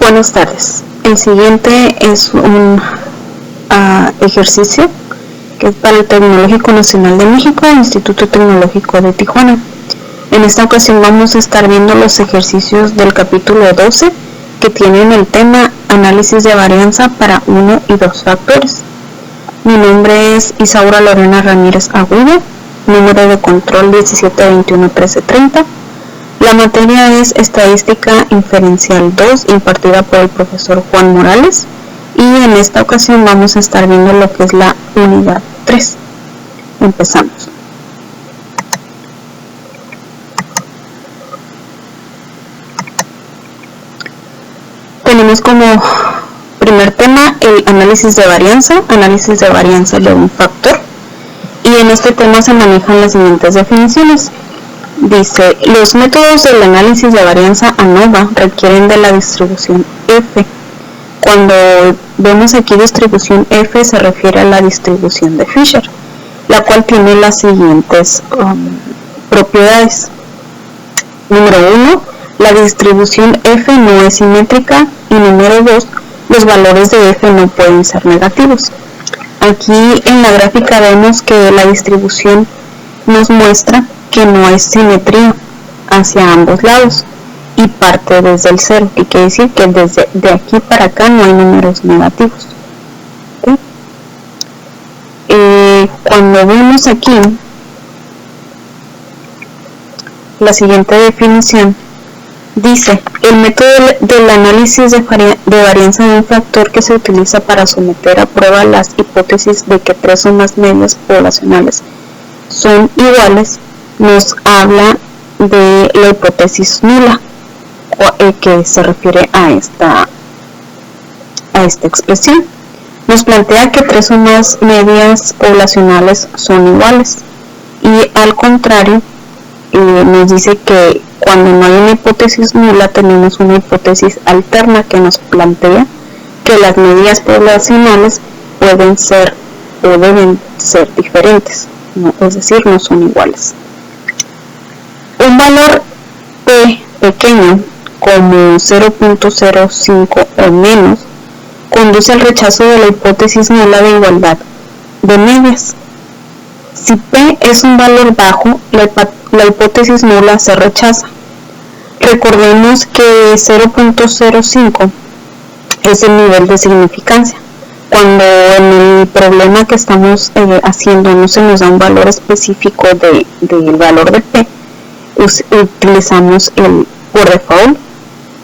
Buenas tardes. El siguiente es un ejercicio que es para el Tecnológico Nacional de México e Instituto Tecnológico de Tijuana. En esta ocasión vamos a estar viendo los ejercicios del capítulo 12 que tienen el tema análisis de varianza para 1 y 2 factores. Mi nombre es Isaura Lorena Ramírez Agüido, número de control 1721-1330. La materia es Estadística Inferencial 2, impartida por el profesor Juan Morales, y en esta ocasión vamos a estar viendo lo que es la unidad 3. Empezamos. Tenemos como primer tema el análisis de varianza de un factor, y en este tema se manejan las siguientes definiciones. Dice, los métodos del análisis de varianza ANOVA requieren de la distribución F. Cuando vemos aquí distribución F se refiere a la distribución de Fisher, la cual tiene las siguientes propiedades. Número 1, la distribución F no es simétrica, y número 2, los valores de F no pueden ser negativos. Aquí en la gráfica vemos que la distribución nos muestra que no hay simetría hacia ambos lados y parte desde el 0, que quiere decir que desde de aquí para acá no hay números negativos. ¿Okay? Cuando vemos aquí la siguiente definición, dice, el método del análisis de varianza de un factor que se utiliza para someter a prueba las hipótesis de que 3 o más medias poblacionales son iguales, nos habla de la hipótesis nula, que se refiere a esta expresión. Nos plantea que 3 o más medias poblacionales son iguales, y al contrario nos dice que cuando no hay una hipótesis nula tenemos una hipótesis alterna que nos plantea que las medias poblacionales pueden ser o deben ser diferentes, ¿no? Es decir, no son iguales. Un valor P pequeño como 0.05 o menos conduce al rechazo de la hipótesis nula de igualdad de medias. Si P es un valor bajo, la hipótesis nula se rechaza. Recordemos que 0.05 es el nivel de significancia. Cuando en el problema que estamos haciendo no se nos da un valor específico del valor de P, utilizamos por default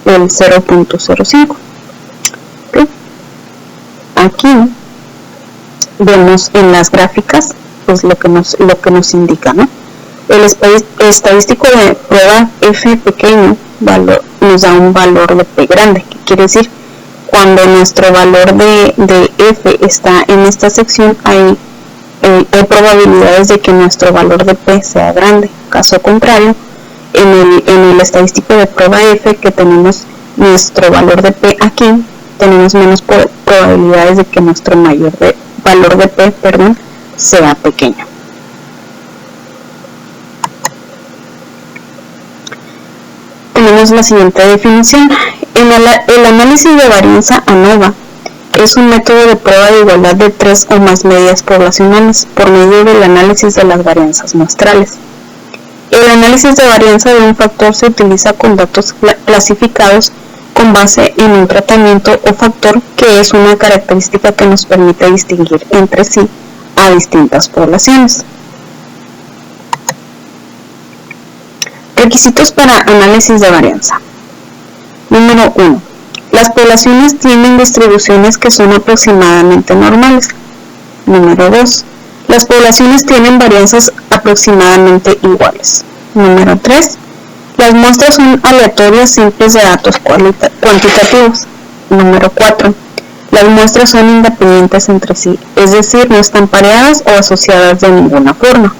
el 0.05. ¿Okay? Aquí vemos en las gráficas pues lo que nos indica, ¿no? El estadístico de prueba F pequeño nos da un valor de P grande, que quiere decir cuando nuestro valor de F está en esta sección hay probabilidades de que nuestro valor de P sea grande. Caso contrario, en el estadístico de prueba F, que tenemos nuestro valor de P aquí, tenemos menos probabilidades de que nuestro valor de P sea pequeño. Tenemos la siguiente definición. El análisis de varianza ANOVA es un método de prueba de igualdad de 3 o más medias poblacionales por medio del análisis de las varianzas muestrales. El análisis de varianza de un factor se utiliza con datos clasificados con base en un tratamiento o factor que es una característica que nos permite distinguir entre sí a distintas poblaciones. Requisitos para análisis de varianza. Número 1. Las poblaciones tienen distribuciones que son aproximadamente normales. Número 2. Las poblaciones tienen varianzas aproximadamente iguales. Número 3. Las muestras son aleatorias simples de datos cuantitativos. Número 4. Las muestras son independientes entre sí, es decir, no están pareadas o asociadas de ninguna forma.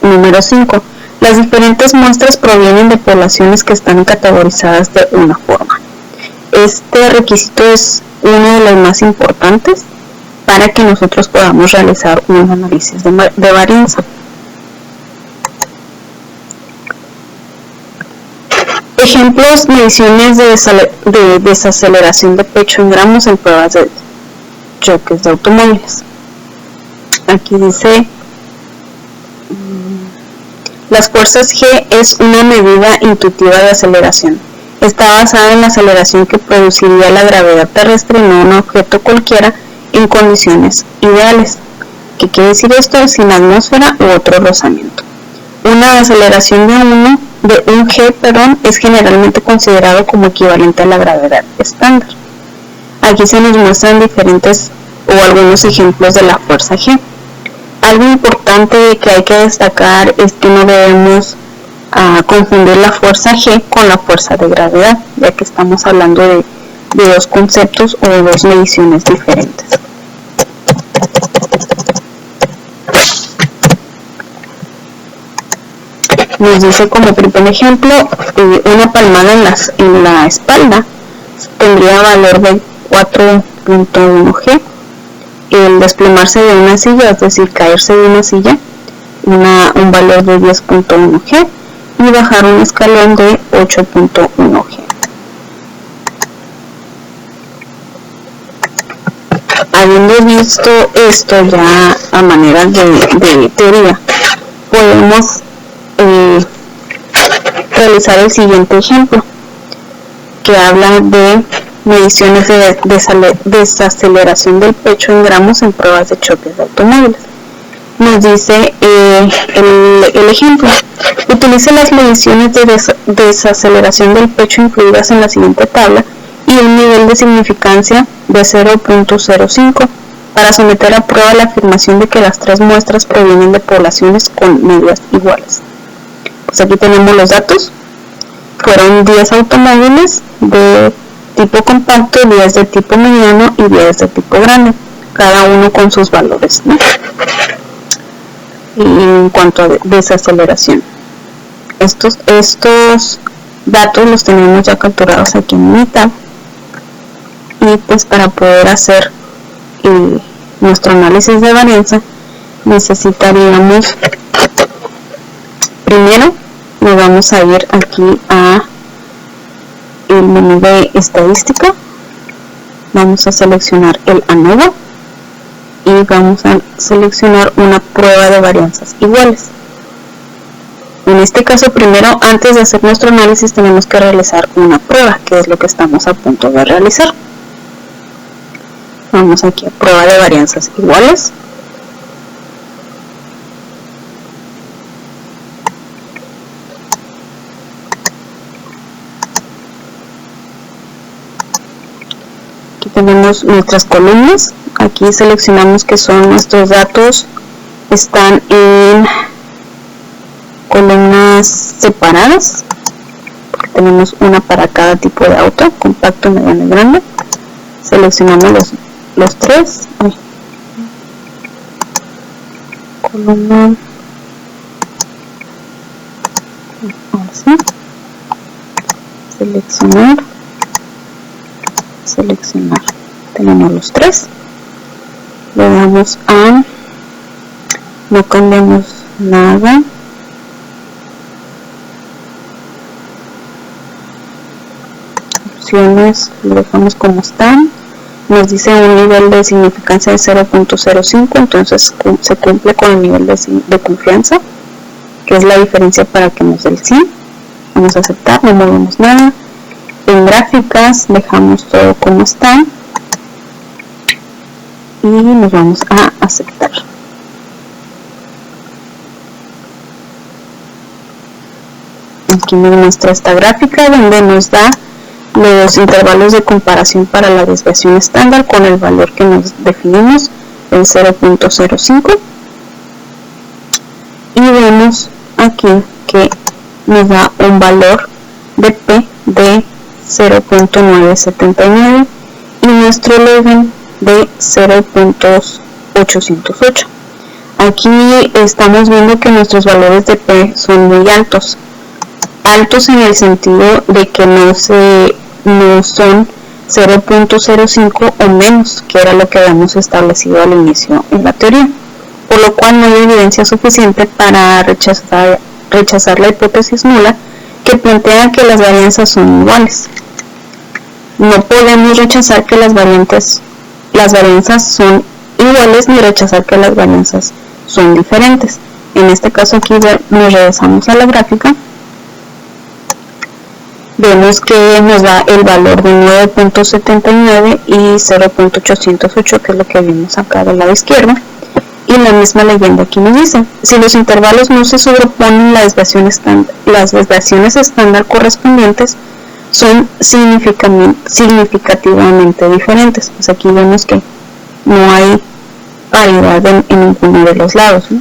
Número 5. Las diferentes muestras provienen de poblaciones que están categorizadas de una forma. Este requisito es uno de los más importantes para que nosotros podamos realizar un análisis de varianza. Ejemplos: mediciones de desaceleración de pecho en gramos en pruebas de choques de automóviles. Aquí dice: las fuerzas G es una medida intuitiva de aceleración. Está basada en la aceleración que produciría la gravedad terrestre en un objeto cualquiera en condiciones ideales. ¿Qué quiere decir esto? Sin atmósfera u otro rozamiento. Una aceleración de un G es generalmente considerado como equivalente a la gravedad estándar. Aquí se nos muestran diferentes o algunos ejemplos de la fuerza G. Algo importante que hay que destacar es que no debemos confundir la fuerza G con la fuerza de gravedad, ya que estamos hablando de dos conceptos o de dos mediciones diferentes. Nos dice como primer ejemplo, una palmada en la espalda tendría valor de 4.1 G. El desplomarse de una silla, es decir, caerse de una silla, un valor de 10.1 G, y bajar un escalón de 8.1 G. Habiendo visto esto ya a manera de teoría, podemos realizar el siguiente ejemplo, que habla de mediciones de desaceleración del pecho en gramos en pruebas de choques de automóviles. Nos dice el ejemplo: utilice las mediciones de desaceleración del pecho incluidas en la siguiente tabla y un nivel de significancia de 0.05 para someter a prueba la afirmación de que las tres muestras provienen de poblaciones con medias iguales. Pues aquí tenemos los datos. Fueron 10 automóviles de tipo compacto, 10 de tipo mediano y 10 de tipo grande, cada uno con sus valores, ¿no? Y en cuanto a desaceleración, estos datos los tenemos ya capturados aquí en mi tab, y pues para poder hacer nuestro análisis de varianza necesitaríamos, primero nos vamos a ir aquí a el menú de estadística, vamos a seleccionar el ANOVA y vamos a seleccionar una prueba de varianzas iguales. En este caso, primero, antes de hacer nuestro análisis, tenemos que realizar una prueba, que es lo que estamos a punto de realizar. Vamos aquí a prueba de varianzas iguales. Aquí tenemos nuestras columnas. Aquí seleccionamos que son nuestros datos, están en columnas separadas, porque tenemos una para cada tipo de auto, compacto, mediano y grande. Seleccionamos los tres. Columna. Así. Seleccionar. Tenemos los tres. Le damos a, no cambiamos nada, opciones, lo dejamos como están. Nos dice un nivel de significancia de 0.05, entonces se cumple con el nivel de confianza, que es la diferencia para que nos dé el 100. Vamos a aceptar, no movemos nada. En gráficas dejamos todo como está y nos vamos a aceptar. Aquí nos muestra esta gráfica donde nos da los intervalos de comparación para la desviación estándar con el valor que nos definimos, el 0.05, y vemos aquí que nos da un valor de P de 0.979 y nuestro login de 0.808. Aquí estamos viendo que nuestros valores de P son muy altos en el sentido de que no son 0.05 o menos, que era lo que habíamos establecido al inicio en la teoría, por lo cual no hay evidencia suficiente para rechazar la hipótesis nula que plantea que las varianzas son iguales. No podemos rechazar que las varianzas son iguales ni rechazar que las varianzas son diferentes. En este caso aquí nos regresamos a la gráfica. Vemos que nos da el valor de 9.79 y 0.808, que es lo que vimos acá del lado izquierdo. Y la misma leyenda aquí nos dice, si los intervalos no se sobreponen, las desviaciones estándar correspondientes son significativamente diferentes. Pues aquí vemos que no hay paridad en ninguno de los lados, ¿no?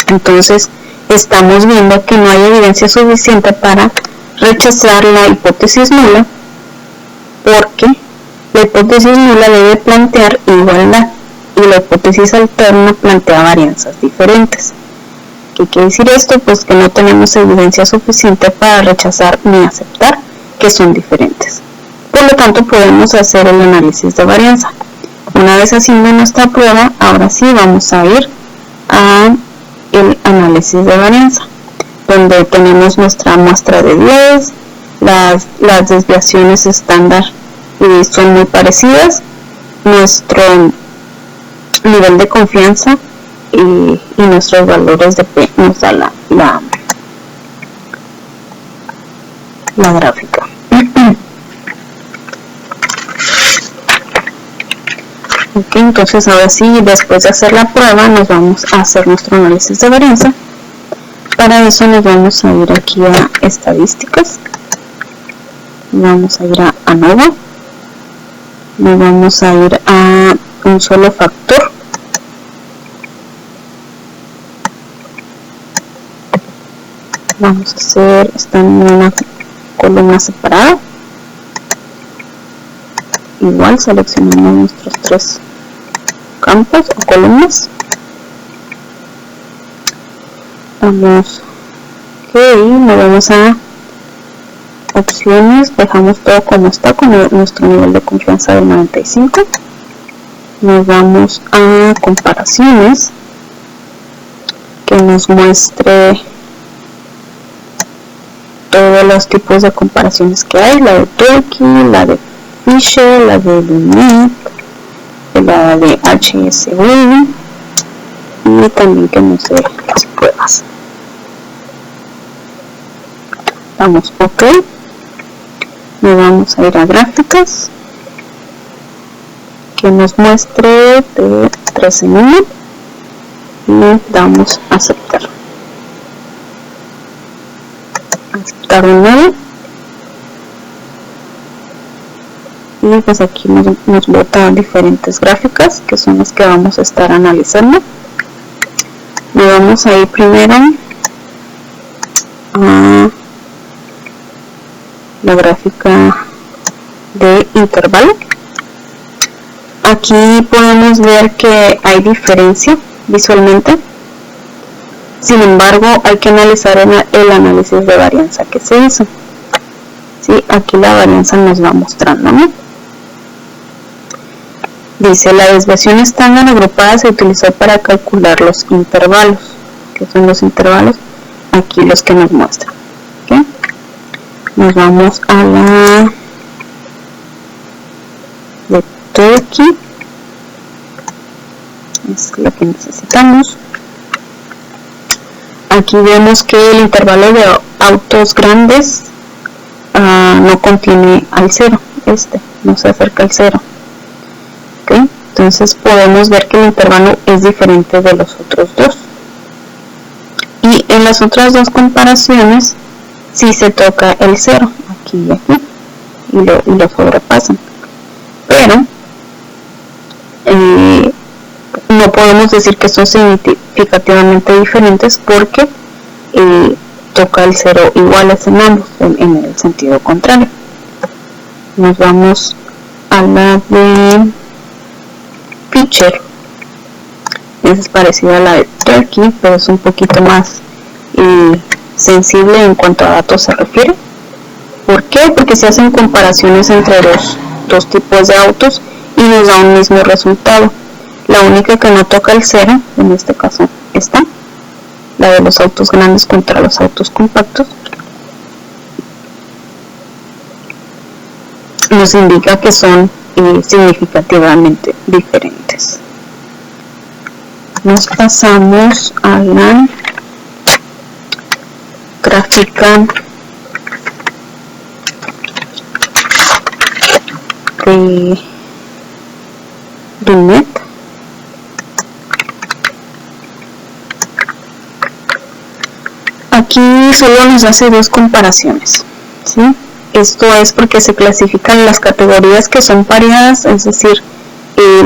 Entonces estamos viendo que no hay evidencia suficiente para rechazar la hipótesis nula, porque la hipótesis nula debe plantear igualdad y la hipótesis alterna plantea varianzas diferentes. ¿Qué quiere decir esto? Pues que no tenemos evidencia suficiente para rechazar ni aceptar que son diferentes. Por lo tanto, podemos hacer el análisis de varianza. Una vez haciendo nuestra prueba, ahora sí vamos a ir a el análisis de varianza, donde tenemos nuestra muestra de 10, las desviaciones estándar son muy parecidas, nuestro nivel de confianza y nuestros valores de P nos da la gráfica. Ok, entonces ahora sí, después de hacer la prueba, nos vamos a hacer nuestro análisis de varianza. Para eso nos vamos a ir aquí a estadísticas, vamos a ir a ANOVA, nos vamos a ir a un solo factor, vamos a hacer, está en una columna separada, igual seleccionamos nuestros 3 campos o columnas, vamos, ok, nos vamos a opciones, dejamos todo como está con nuestro nivel de confianza del 95, nos vamos a comparaciones, que nos muestre todos los tipos de comparaciones que hay, la de Turkey, la de Fisher, la de Lumic, la de HSV y también que nos dé las pruebas. Damos OK, nos vamos a ir a gráficas, que nos muestre de 3 en 1 y damos a aceptar. Aceptar un nuevo y pues aquí nos bota diferentes gráficas que son las que vamos a estar analizando. Nos vamos a ir primero a la gráfica de intervalo. Aquí podemos ver que hay diferencia visualmente, sin embargo hay que analizar el análisis de varianza que se hizo. ¿Sí? Aquí la varianza nos va mostrando, ¿no? Dice, la desviación estándar agrupada se utilizó para calcular los intervalos. ¿Qué son los intervalos? Aquí los que nos muestran. ¿Okay? Nos vamos a la de Turkey. Es lo que necesitamos. Aquí vemos que el intervalo de autos grandes no contiene al 0. No se acerca al 0. ¿Okay? Entonces podemos ver que el intervalo es diferente de los otros dos. Y en las otras dos comparaciones sí se toca el 0, aquí y aquí, y lo sobrepasan. Pero no podemos decir que son significativamente diferentes porque toca el 0 iguales en ambos, en el sentido contrario. Nos vamos a la de Fisher. Es parecida a la de Turkey, pero es un poquito más sensible en cuanto a datos se refiere. ¿Por qué? Porque se hacen comparaciones entre los dos tipos de autos y nos da un mismo resultado. La única que no toca el 0, en este caso esta, la de los autos grandes contra los autos compactos, nos indica que son significativamente diferentes. Nos pasamos a la gráfica de Binet. Aquí solo nos hace dos comparaciones, ¿sí? Esto es porque se clasifican las categorías que son pareadas, es decir,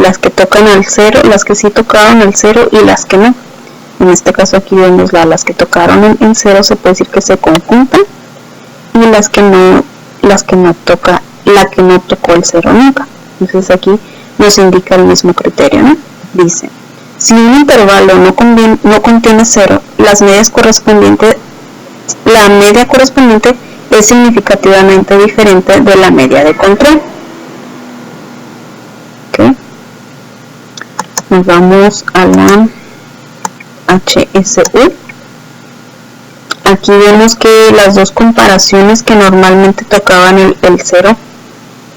las que tocan al 0, las que sí tocaron el 0 y las que no. En este caso aquí vemos las que tocaron en 0, se puede decir que se conjuntan, y las que no toca, la que no tocó el 0 nunca. Entonces aquí nos indica el mismo criterio, ¿no? Dice, si un intervalo no contiene 0, la media correspondiente es significativamente diferente de la media de control. ¿Okay? Nos vamos a la HSU. Aquí vemos que las dos comparaciones que normalmente tocaban el 0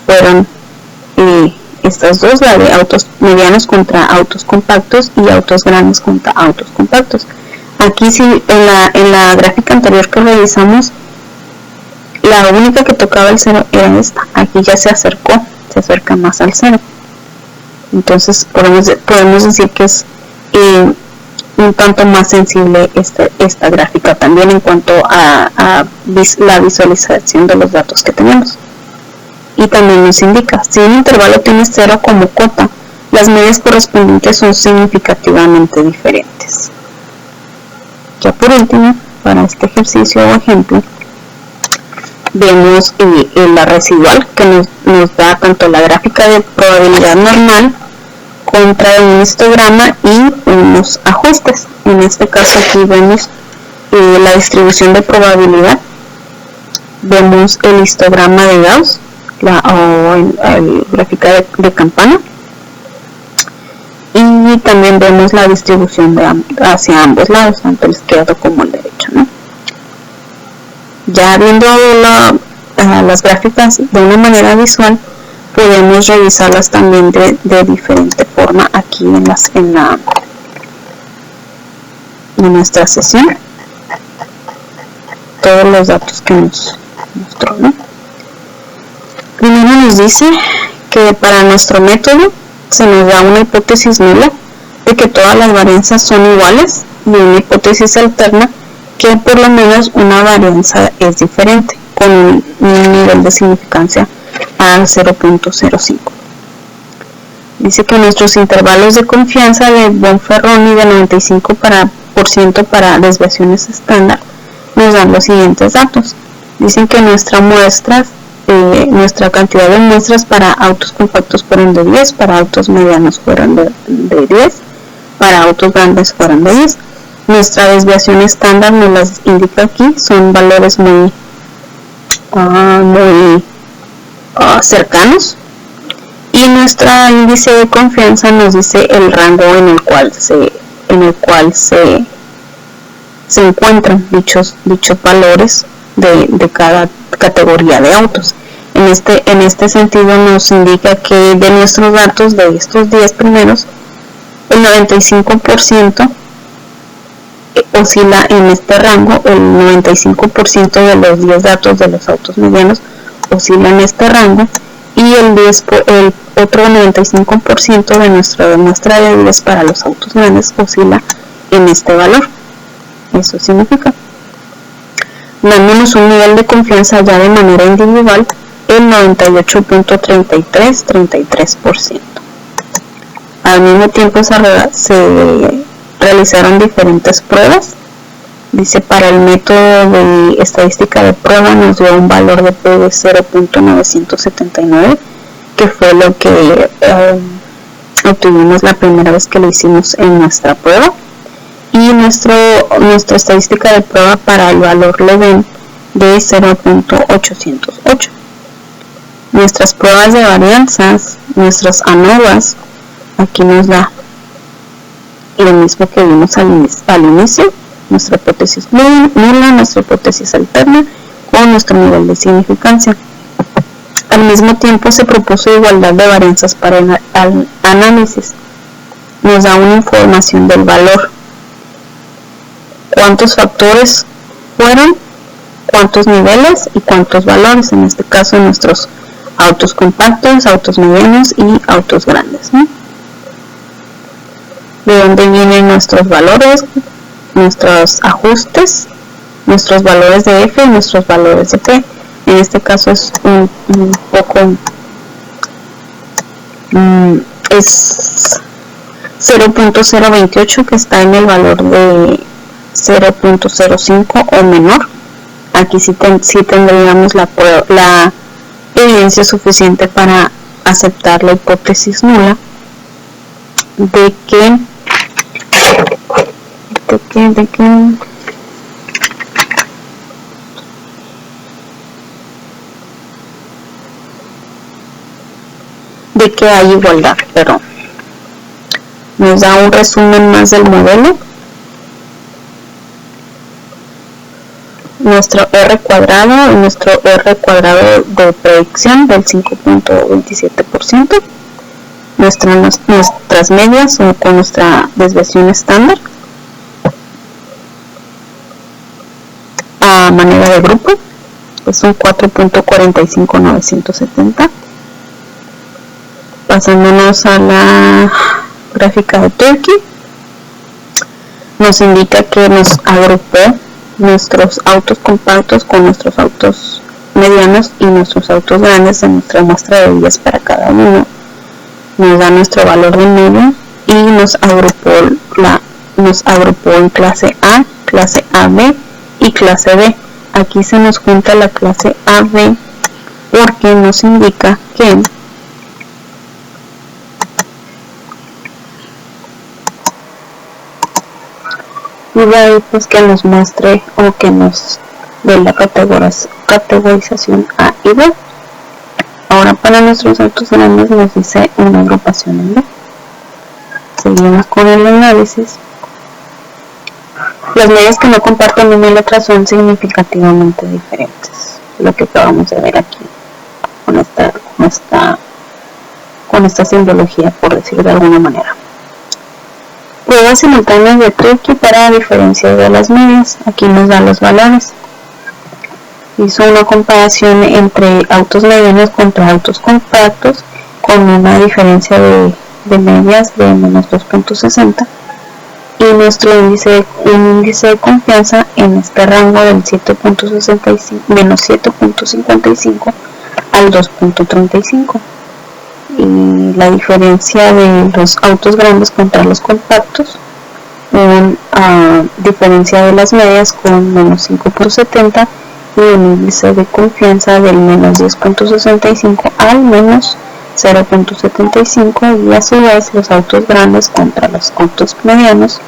fueron estas dos, la de autos medianos contra autos compactos y autos grandes contra autos compactos. Aquí sí, en la gráfica anterior que revisamos, la única que tocaba el 0 era esta. Aquí ya se acerca más al 0. Entonces podemos decir que es un tanto más sensible esta gráfica también en cuanto a la visualización de los datos que tenemos. Y también nos indica, si un intervalo tiene 0 como cota, las medias correspondientes son significativamente diferentes. Ya por último, para este ejercicio o ejemplo, vemos la residual, que nos da tanto la gráfica de probabilidad normal contra un histograma y unos ajustes. En este caso aquí vemos la distribución de probabilidad, vemos el histograma de Gauss, la gráfica de campana, y también vemos la distribución hacia ambos lados, tanto el izquierdo como el derecho, ¿no? Ya viendo las gráficas de una manera visual, podemos revisarlas también de diferente forma aquí en nuestra sesión. Todos los datos que nos mostró, ¿no? Primero nos dice que para nuestro método se nos da una hipótesis nula de que todas las varianzas son iguales y una hipótesis alterna que por lo menos una varianza es diferente, con un nivel de significancia a 0.05. Dice que nuestros intervalos de confianza de Bonferroni de 95% para desviaciones estándar nos dan los siguientes datos. Dicen que nuestra cantidad de muestras para autos compactos fueron de 10, para autos medianos fueron de 10, para autos grandes fueron de 10. Nuestra desviación estándar nos las indica aquí, son valores muy cercanos, y nuestro índice de confianza nos dice el rango en el cual se encuentran dichos valores de cada categoría de autos. En este sentido nos indica que de nuestros datos, de estos 10 primeros, el 95% oscila en este rango, el 95% de los 10 datos de los autos medianos oscila en este rango, y el otro 95% de nuestra muestra de 10 para los autos grandes oscila en este valor. Eso significa, dándonos un nivel de confianza ya de manera individual, el 98.33%. Al mismo tiempo se realizaron diferentes pruebas. Dice, para el método de estadística de prueba nos dio un valor de P de 0.979, que fue lo que obtuvimos la primera vez que lo hicimos en nuestra prueba, y nuestra estadística de prueba para el valor Leven de 0.808. Nuestras pruebas de varianzas, nuestras ANOVAs, aquí nos da lo mismo que vimos al inicio, nuestra hipótesis nula, nuestra hipótesis alterna con nuestro nivel de significancia. Al mismo tiempo se propuso igualdad de varianzas para el análisis. Nos da una información del valor. ¿Cuántos factores fueron? ¿Cuántos niveles y cuántos valores? En este caso nuestros autos compactos, autos medianos y autos grandes, ¿no? De dónde vienen nuestros valores, nuestros ajustes, nuestros valores de F y nuestros valores de P. En este caso es un poco es 0.028 que está en el valor de 0.05 o menor. Aquí sí tendríamos la evidencia suficiente para aceptar la hipótesis nula de que hay igualdad, pero nos da un resumen más del modelo. Nuestro R cuadrado y nuestro R cuadrado de predicción del 5.27%, nuestras medias o con nuestra desviación estándar a manera de grupo, es un 4.45970. Pasándonos a la gráfica de Turkey, nos indica que nos agrupó nuestros autos compactos con nuestros autos medianos y nuestros autos grandes en nuestra muestra de 10 para cada uno. Nos da nuestro valor de medio y nos agrupó en clase A, clase AB y clase B. Aquí se nos junta la clase AB porque nos indica que y de ahí pues que nos muestre o que nos dé la categorización A y B. Ahora para nuestros autos grandes nos dice una agrupación en B. Seguimos con el análisis. Las medias que no comparten una y letra son significativamente diferentes. Lo que acabamos de ver aquí con esta simbología, por decir de alguna manera. Pruebas simultáneas de Turkey para diferenciar de las medias. Aquí nos da los valores. Hizo una comparación entre autos medianos contra autos compactos con una diferencia de medias de menos 2.60 y nuestro índice de confianza en este rango del 7.65 menos 7.55 al 2.35. Y la diferencia de los autos grandes contra los compactos, diferencia de las medias con menos 5.70 y un índice de confianza del menos 10.65 al menos 0.75, y a su vez los autos grandes contra los autos medianos,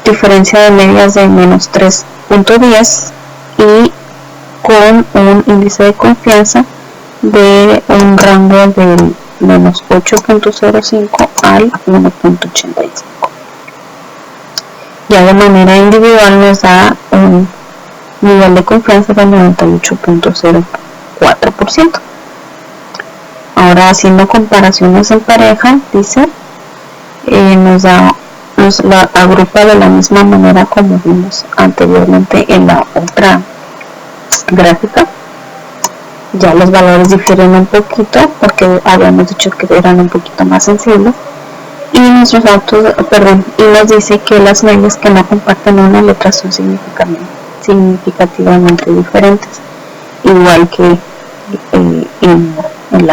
diferencia de medias de menos 3.10 y con un índice de confianza de un rango del menos 8.05 al 1.85. Ya de manera individual nos da un nivel de confianza del 98.04%. Ahora, haciendo comparaciones en pareja, dice, nos la agrupa de la misma manera como vimos anteriormente en la otra gráfica. Ya los valores difieren un poquito porque habíamos dicho que eran un poquito más sensibles, y nuestros autos, y nos dice que las medias que no comparten una letra son significativamente diferentes, igual que en el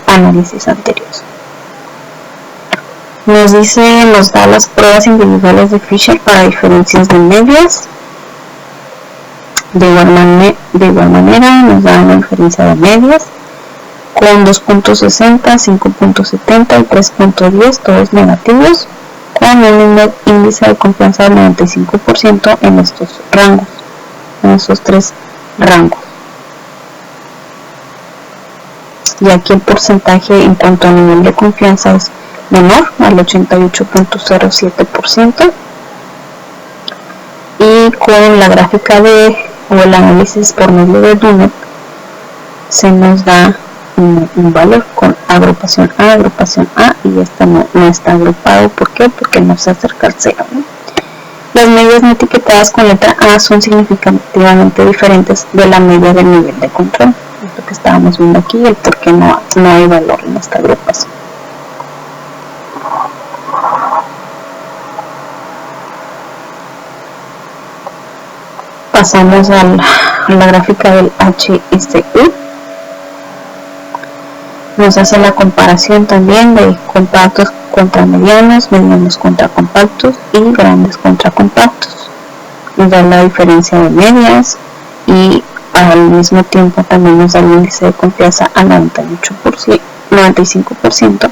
análisis anterior. Nos da las pruebas individuales de Fisher para diferencias de medias. De igual manera nos da una diferencia de medias con 2.60, 5.70 y 3.10, todos negativos, con un índice de confianza del 95% en estos rangos, en estos tres rangos. Y aquí el porcentaje en cuanto a nivel de confianza es menor, al 88.07%, y con la gráfica o el análisis por medio de Dunnet se nos da un valor con agrupación A, y este no está agrupado. ¿Por qué? Porque no se acerca al 0, ¿no? Las medias no etiquetadas con letra A son significativamente diferentes de la media del nivel de control. Es lo que estábamos viendo aquí, el por qué no hay valor en esta agrupación. Pasamos a la gráfica del HSU. Nos hace la comparación también de compactos contra medianos, medianos contra compactos y grandes contra compactos. Nos da la diferencia de medias y al mismo tiempo también nos da el índice de confianza a 95%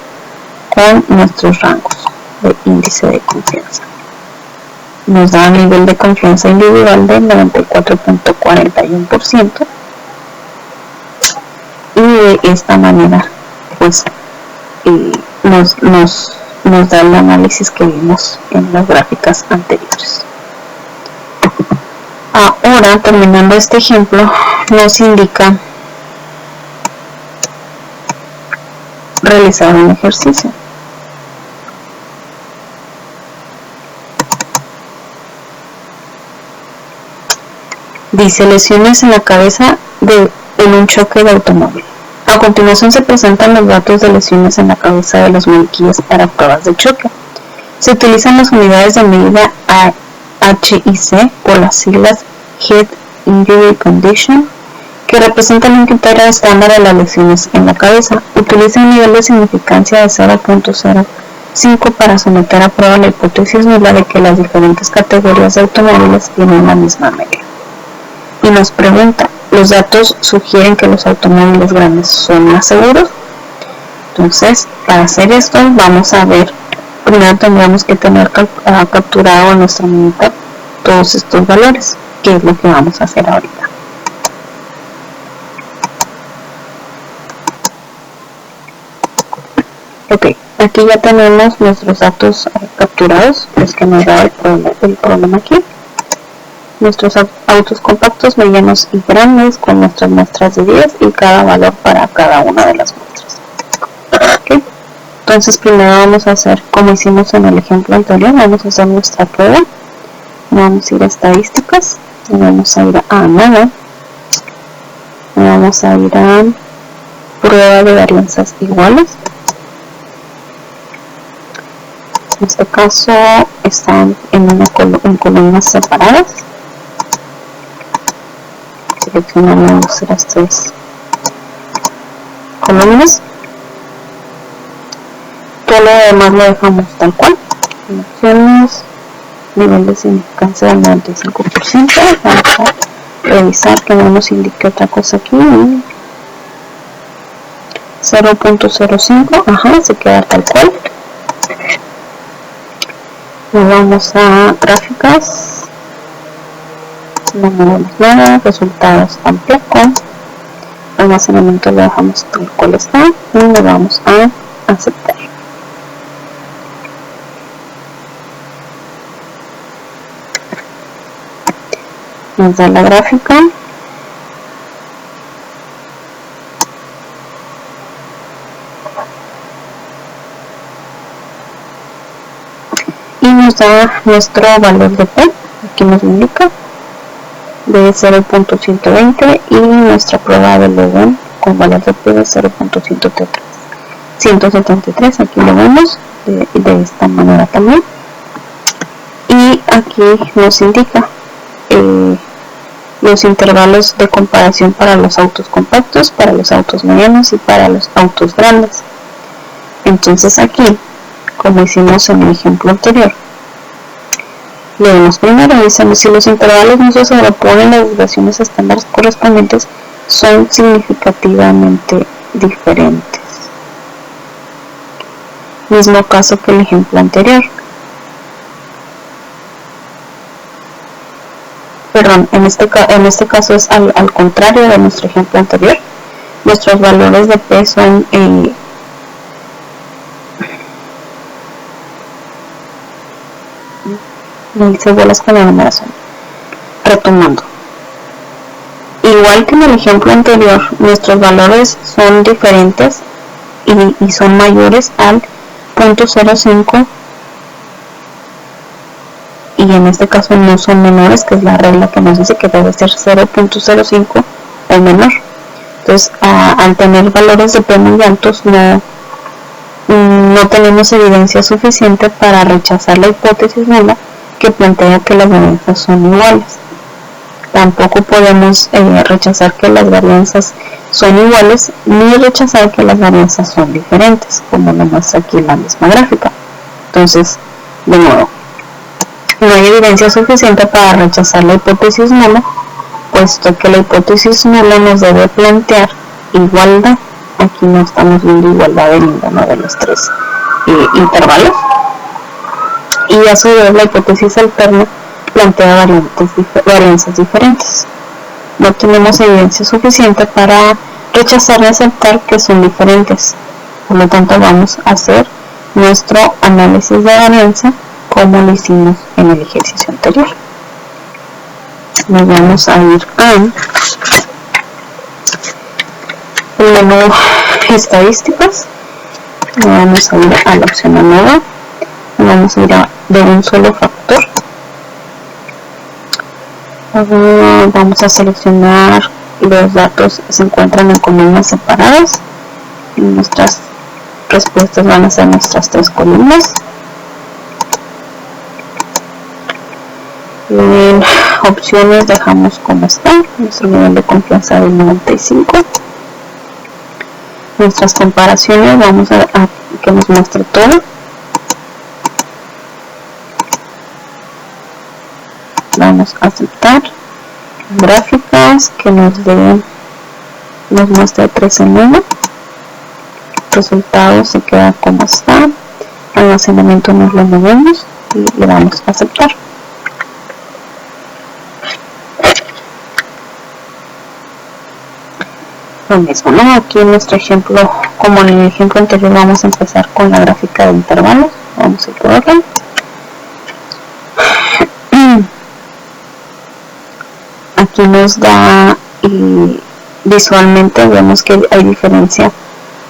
con nuestros rangos de índice de confianza. Nos da un nivel de confianza individual de 94.41%, y de esta manera pues nos da el análisis que vimos en las gráficas anteriores. Ahora, terminando este ejemplo, nos indica realizar un ejercicio. Dice: lesiones en la cabeza en un choque de automóvil. A continuación se presentan los datos de lesiones en la cabeza de los maniquíes para pruebas de choque. Se utilizan las unidades de medida HIC o las siglas Head Injury Condition, que representan un criterio estándar de las lesiones en la cabeza. Utiliza un nivel de significancia de 0.05 para someter a prueba la hipótesis nula de que las diferentes categorías de automóviles tienen la misma media. Y nos pregunta: ¿los datos sugieren que los automóviles grandes son más seguros? Entonces, para hacer esto, vamos a ver, primero tendríamos que tener capturado en nuestra monitor todos estos valores, que es lo que vamos a hacer ahorita. Ok, aquí ya tenemos nuestros datos capturados, los que nos da el problema aquí. Nuestros autos compactos, medianos y grandes con nuestras muestras de 10 y cada valor para cada una de las muestras. Okay. Entonces primero vamos a hacer, como hicimos en el ejemplo anterior, vamos a hacer nuestra prueba. Vamos a ir a estadísticas, y vamos a ir a nada, y vamos a ir a prueba de varianzas iguales. En este caso están en columnas separadas. Seleccionamos las tres columnas. Todo lo demás lo dejamos tal cual. Opciones, nivel de significancia del 95%. Vamos a revisar que no nos indique otra cosa aquí. 0.05, se queda tal cual. Nos vamos a gráficas. No movemos nada, resultados tampoco, almacenamiento lo dejamos tal cual está y le vamos a aceptar. Nos da la gráfica. Y nos da nuestro valor de P, aquí nos indica, de 0.120 y nuestra prueba de Lewin con valor de P de 0.173, aquí lo vemos de esta manera también. Y aquí nos indica los intervalos de comparación para los autos compactos, para los autos medianos y para los autos grandes. Entonces aquí, como hicimos en el ejemplo anterior, leemos primero, revisamos si los intervalos no se sobreponen, las desviaciones estándares correspondientes son significativamente diferentes. Mismo caso que el ejemplo anterior. Perdón, en este caso es al contrario de nuestro ejemplo anterior. Nuestros valores de P son me hice bolas con la numeración. Retomando. Y igual que en el ejemplo anterior, nuestros valores son diferentes y son mayores al 0.05, y en este caso no son menores, que es la regla que nos dice que debe ser 0.05 o menor. Entonces, al tener valores de P muy altos, no tenemos evidencia suficiente para rechazar la hipótesis nula que plantea que las varianzas son iguales. Tampoco podemos rechazar que las varianzas son iguales, ni rechazar que las varianzas son diferentes, como lo muestra aquí en la misma gráfica. Entonces, de nuevo, no hay evidencia suficiente para rechazar la hipótesis nula, puesto que la hipótesis nula nos debe plantear igualdad. Aquí no estamos viendo igualdad de ninguno de los tres intervalos, y a su vez la hipótesis alterna plantea varianzas diferentes. No tenemos evidencia suficiente para rechazar y aceptar que son diferentes, por lo tanto vamos a hacer nuestro análisis de varianza como lo hicimos en el ejercicio anterior. Nos vamos a ir a el menú estadísticas, vamos a ir a la opción nueva, vamos a ir a de un solo factor, vamos a seleccionar los datos que se encuentran en columnas separadas, y nuestras respuestas van a ser nuestras tres columnas. En opciones dejamos como está, nuestro nivel de confianza del 95. Nuestras comparaciones vamos a que nos muestre todo. Vamos a aceptar gráficas que nos muestre 3 en 1. Resultados se queda como está. Almacenamiento nos lo movemos y le damos a aceptar. Lo mismo, ¿no? Aquí en nuestro ejemplo, como en el ejemplo anterior, vamos a empezar con la gráfica de intervalos. Vamos a ir por orden. Aquí nos da, y visualmente vemos que hay diferencia,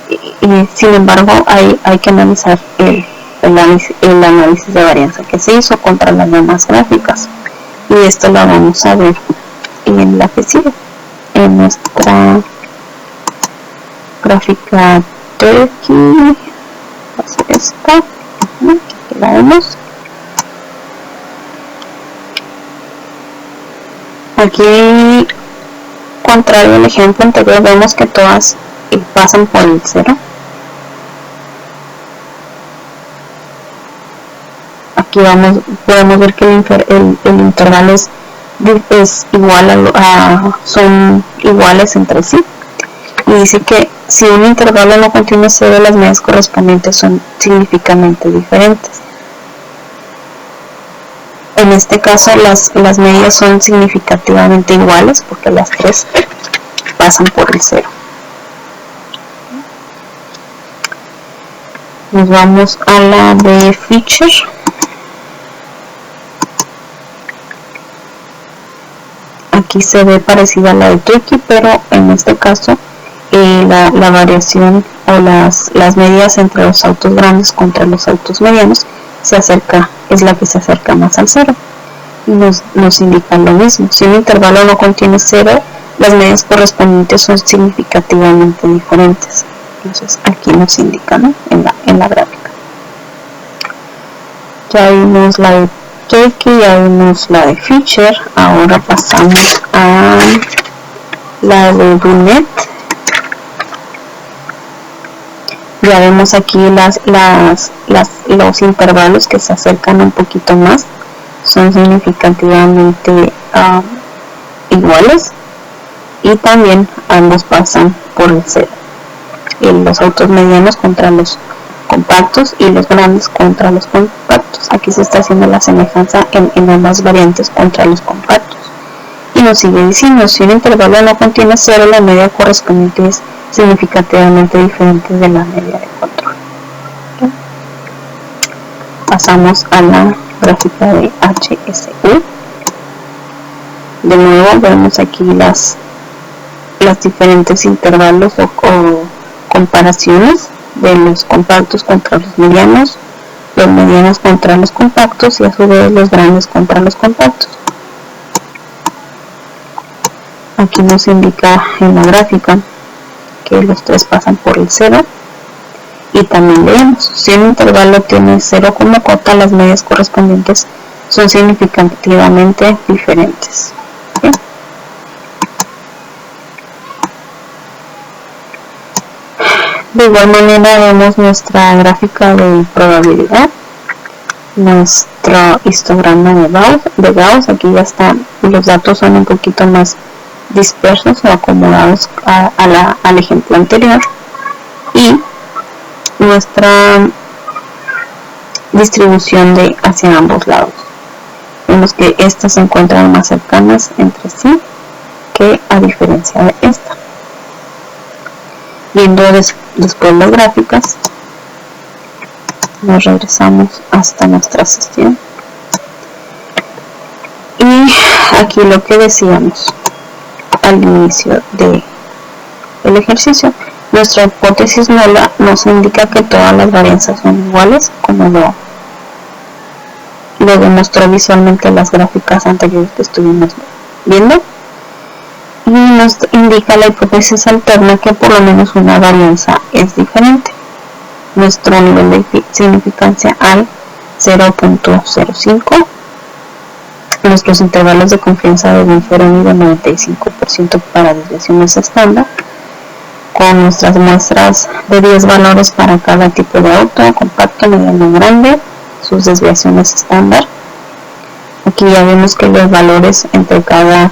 y sin embargo hay que analizar el análisis de varianza que se hizo contra las demás gráficas, y esto lo vamos a ver en la que sigue, en nuestra gráfica Turkey. Esta, aquí la vemos. Aquí, contrario al ejemplo anterior, vemos que todas pasan por el 0. Aquí podemos ver que el intervalo es igual son iguales entre sí, y dice que si un intervalo no contiene 0, las medias correspondientes son significativamente diferentes. En este caso las medias son significativamente iguales porque las tres pasan por el 0. Nos vamos a la de feature. Aquí se ve parecida a la de Turkey, pero en este caso la variación o las medidas entre los autos grandes contra los autos medianos es la que se acerca más al 0, y nos indica lo mismo. Si un intervalo no contiene 0, las medidas correspondientes son significativamente diferentes. Entonces aquí nos indica, ¿no? en la gráfica. Ya vimos la de Turkey, ya vimos la de feature. Ahora pasamos a la de Brunet. Ya vemos aquí los intervalos que se acercan un poquito más, son significativamente iguales, y también ambos pasan por el 0. Los autos medianos contra los compactos y los grandes contra los compactos. Aquí se está haciendo la semejanza en ambas variantes contra los compactos. Y nos sigue diciendo, si un intervalo no contiene 0, la media correspondiente es significativamente diferente de la media de control. ¿Okay? Pasamos a la gráfica de HSU. De nuevo vemos aquí las las diferentes intervalos o comparaciones de los compactos contra los medianos contra los compactos y a su vez los grandes contra los compactos. Aquí nos indica en la gráfica que los tres pasan por el 0 y también leemos, si un intervalo tiene 0 como cota, las medias correspondientes son significativamente diferentes. ¿Sí? De igual manera vemos nuestra gráfica de probabilidad, nuestro histograma de Gauss. Aquí ya están, los datos son un poquito más dispersos o acomodados al ejemplo anterior, y nuestra distribución hacia ambos lados. Vemos que estas se encuentran más cercanas entre sí que a diferencia de esta. Viendo después las gráficas, nos regresamos hasta nuestra sesión y aquí lo que decíamos al inicio del ejercicio, nuestra hipótesis nula nos indica que todas las varianzas son iguales, como lo demostró visualmente las gráficas anteriores que estuvimos viendo, y nos indica la hipótesis alterna que por lo menos una varianza es diferente. Nuestro nivel de significancia al 0.05, nuestros intervalos de confianza deben ser unidos 95% para desviaciones estándar, con nuestras muestras de 10 valores para cada tipo de auto, compacto, mediano, grande, sus desviaciones estándar. Aquí ya vemos que los valores entre cada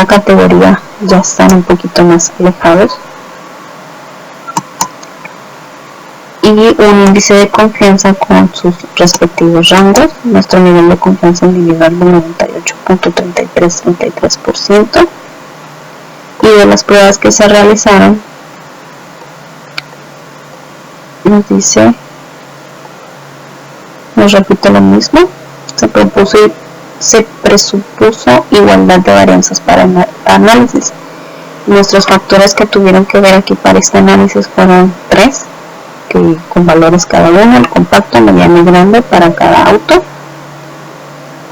categoría ya están un poquito más alejados, y un índice de confianza con sus respectivos rangos. Nuestro nivel de confianza individual de 98.3333%, y de las pruebas que se realizaron nos repite lo mismo, se presupuso igualdad de varianzas para análisis. Nuestros factores que tuvieron que ver aquí para este análisis fueron 3, que con valores cada uno, el compacto, mediano y grande para cada auto.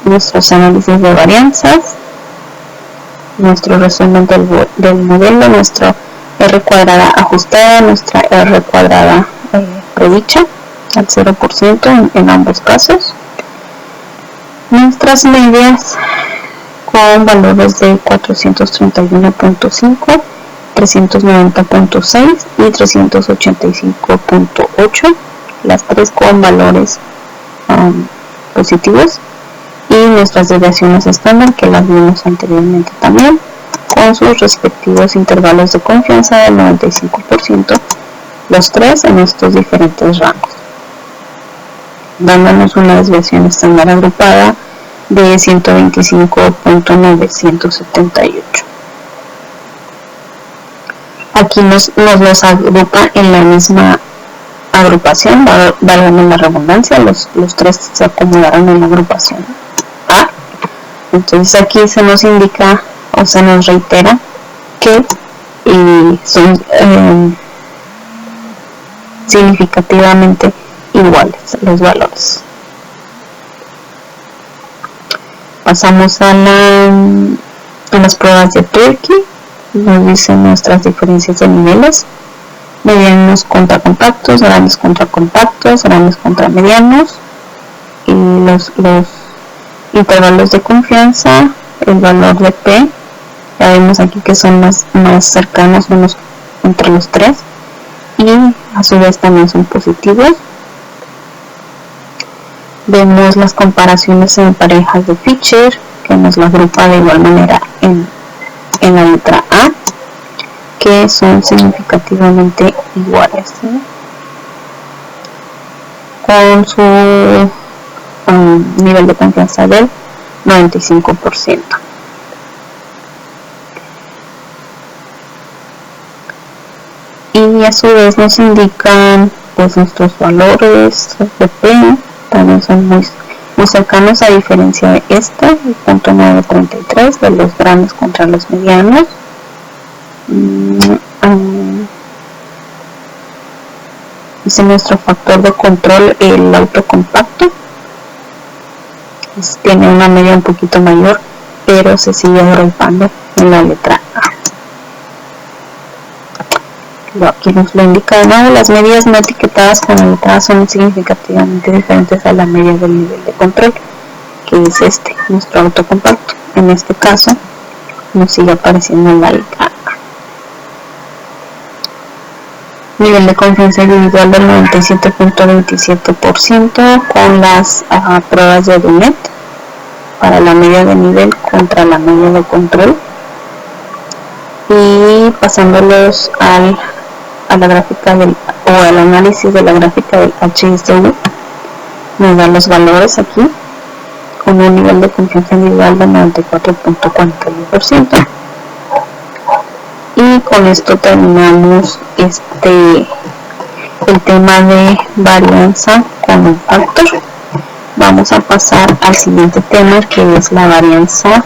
Nuestros análisis de varianzas, nuestro resumen del modelo, nuestra R cuadrada ajustada, nuestra R cuadrada predicha al 0% en ambos casos. Nuestras medias con valores de 431.5, 390.6 y 385.8, las tres con valores positivos, y nuestras desviaciones estándar que las vimos anteriormente también, con sus respectivos intervalos de confianza del 95%, los tres en estos diferentes rangos, dándonos una desviación estándar agrupada de 125.978. Aquí nos los agrupa en la misma agrupación, válgame la redundancia, los tres se acomodaron en la agrupación A. Entonces aquí se nos indica o se nos reitera que son significativamente iguales los valores. Pasamos a las pruebas de Turkey. Nos dicen nuestras diferencias de niveles: medianos contra compactos, grandes contra compactos, grandes contra medianos, y los intervalos de confianza, el valor de P, ya vemos aquí que son más cercanos unos entre los tres, y a su vez también son positivos. Vemos las comparaciones en parejas de Fisher, que nos la agrupa de igual manera en la letra A, que son significativamente iguales, ¿sí? Con su nivel de confianza del 95%. Y a su vez nos indican pues nuestros valores de P, también son muy cercanos, a diferencia de el punto 933 de los grandes contra los medianos, Dice nuestro factor de control, el autocompacto. Tiene una media un poquito mayor, pero se sigue agrupando en la letra A. Aquí nos lo indica de nuevo, las medidas no etiquetadas con la letra A son significativamente diferentes a la media del nivel de control, que es nuestro autocompacto. En este caso nos sigue apareciendo en la letra A. Nivel de confianza individual del 97.27% con las pruebas de Dunet para la media de nivel contra la media de control, y pasándolos a la gráfica al análisis de la gráfica del HSV, nos dan los valores aquí con un nivel de confianza individual del 94.41%. Y con esto terminamos el tema de varianza con un factor. Vamos a pasar al siguiente tema, que es la varianza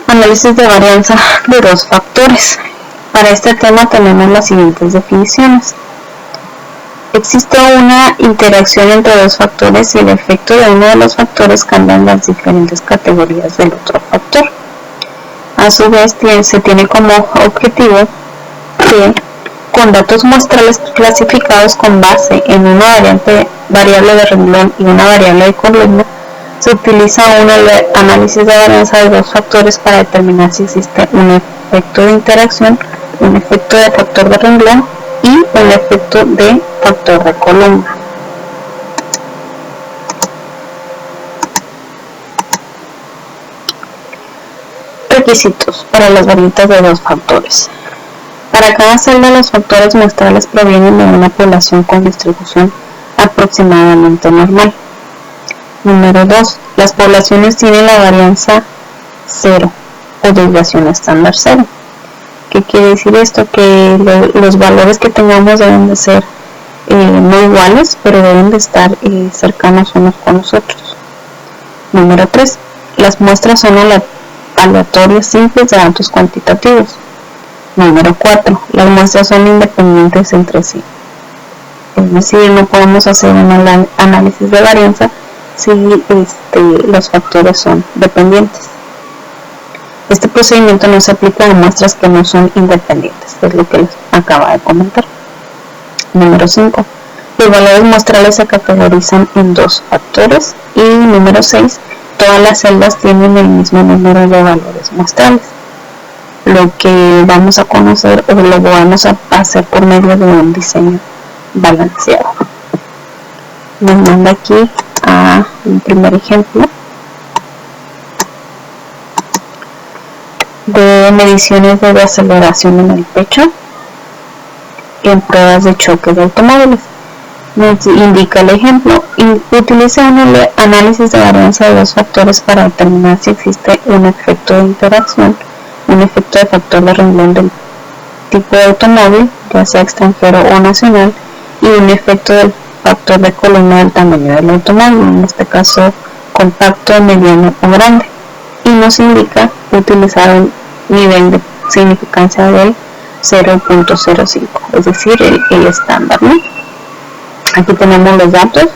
análisis de varianza de dos factores. Para este tema tenemos las siguientes definiciones. Existe una interacción entre dos factores y el efecto de uno de los factores cambia las diferentes categorías del otro factor. A su vez, se tiene como objetivo que con datos muestrales clasificados con base en una variable de renglón y una variable de columna, se utiliza un análisis de varianza de dos factores para determinar si existe un efecto de interacción, un efecto de factor de renglón y un efecto de factor de columna. Requisitos para las varianzas de dos factores. Para cada celda, los factores muestrales provienen de una población con distribución aproximadamente normal. Número 2. Las poblaciones tienen la varianza 0 o desviación estándar 0. ¿Qué quiere decir esto? Que los valores que tengamos deben de ser no iguales, pero deben de estar cercanos unos con los otros. Número 3. Las muestras son aleatorias simples de datos cuantitativos. Número 4. Las muestras son independientes entre sí. Es decir, no podemos hacer un análisis de varianza si los factores son dependientes. Este procedimiento no se aplica a muestras que no son independientes, es lo que les acaba de comentar. Número 5. Los valores muestrales se categorizan en dos factores. Y número 6. Todas las celdas tienen el mismo número de valores muestrales. Lo que vamos a conocer o lo vamos a hacer por medio de un diseño balanceado. Nos manda aquí a un primer ejemplo de mediciones de deceleración en el pecho en pruebas de choque de automóviles. Nos indica el ejemplo: utiliza un análisis de varianza de dos factores para determinar si existe un efecto de interacción, un efecto de factor de renglón del tipo de automóvil, ya sea extranjero o nacional, y un efecto del factor de columna del tamaño del automóvil, en este caso compacto, mediano o grande, y nos indica utilizar un nivel de significancia del 0.05, es decir, el estándar, ¿no? Aquí tenemos los datos: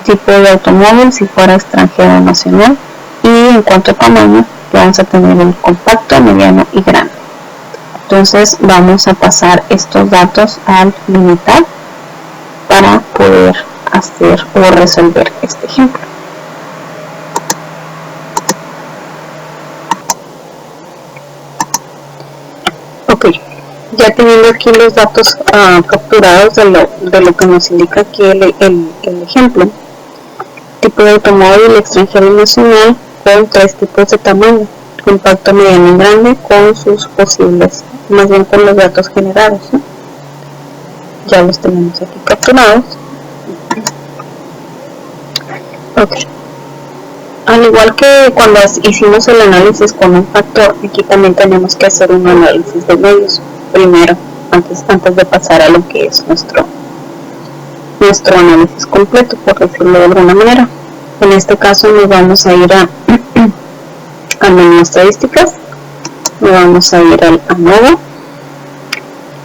tipo de automóvil, si fuera extranjero o nacional, y en cuanto a tamaño vamos a tener el compacto, mediano y grande. Entonces vamos a pasar estos datos al limitar para poder hacer o resolver este ejemplo. Ok, ya teniendo aquí los datos capturados de lo que nos indica aquí el ejemplo: tipo de automóvil, extranjero y nacional, con tres tipos de tamaño: compacto, mediano y grande, con sus posibles, más bien con los datos generados, ¿no? Ya los tenemos aquí capturados. Ok. Al igual que cuando hicimos el análisis con un factor, aquí también tenemos que hacer un análisis de medios primero, antes de pasar a lo que es nuestro nuestro análisis completo, por decirlo de alguna manera. En este caso nos vamos a ir al menú estadísticas, nos vamos a ir al ANOVA,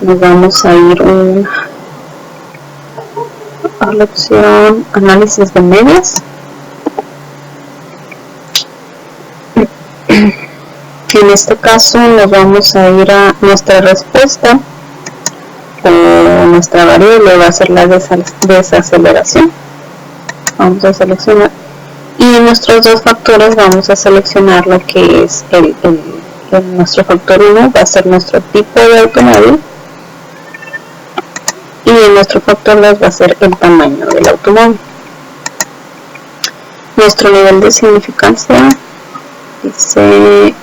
nos vamos a ir a la opción análisis de medias. En este caso nos vamos a ir a nuestra respuesta, o nuestra variable va a ser la desaceleración. Vamos a seleccionar, y en nuestros dos factores vamos a seleccionar lo que es nuestro factor 1 va a ser nuestro tipo de automóvil, y en nuestro factor 2 va a ser el tamaño del automóvil. Nuestro nivel de significancia se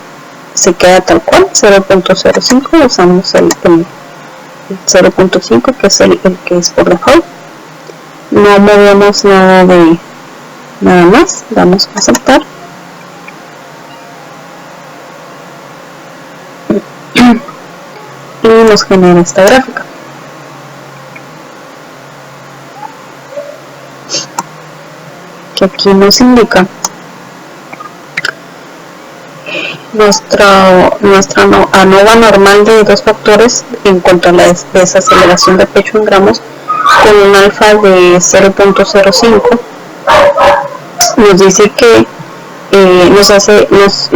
queda tal cual, 0.05, usamos el 0.5 que es el que es por default. No movemos nada más, damos a aceptar y nos genera esta gráfica. Que aquí nos indica nuestra ANOVA normal de 2 factores en cuanto a la desaceleración de pecho en gramos, con un alfa de 0.05. nos dice que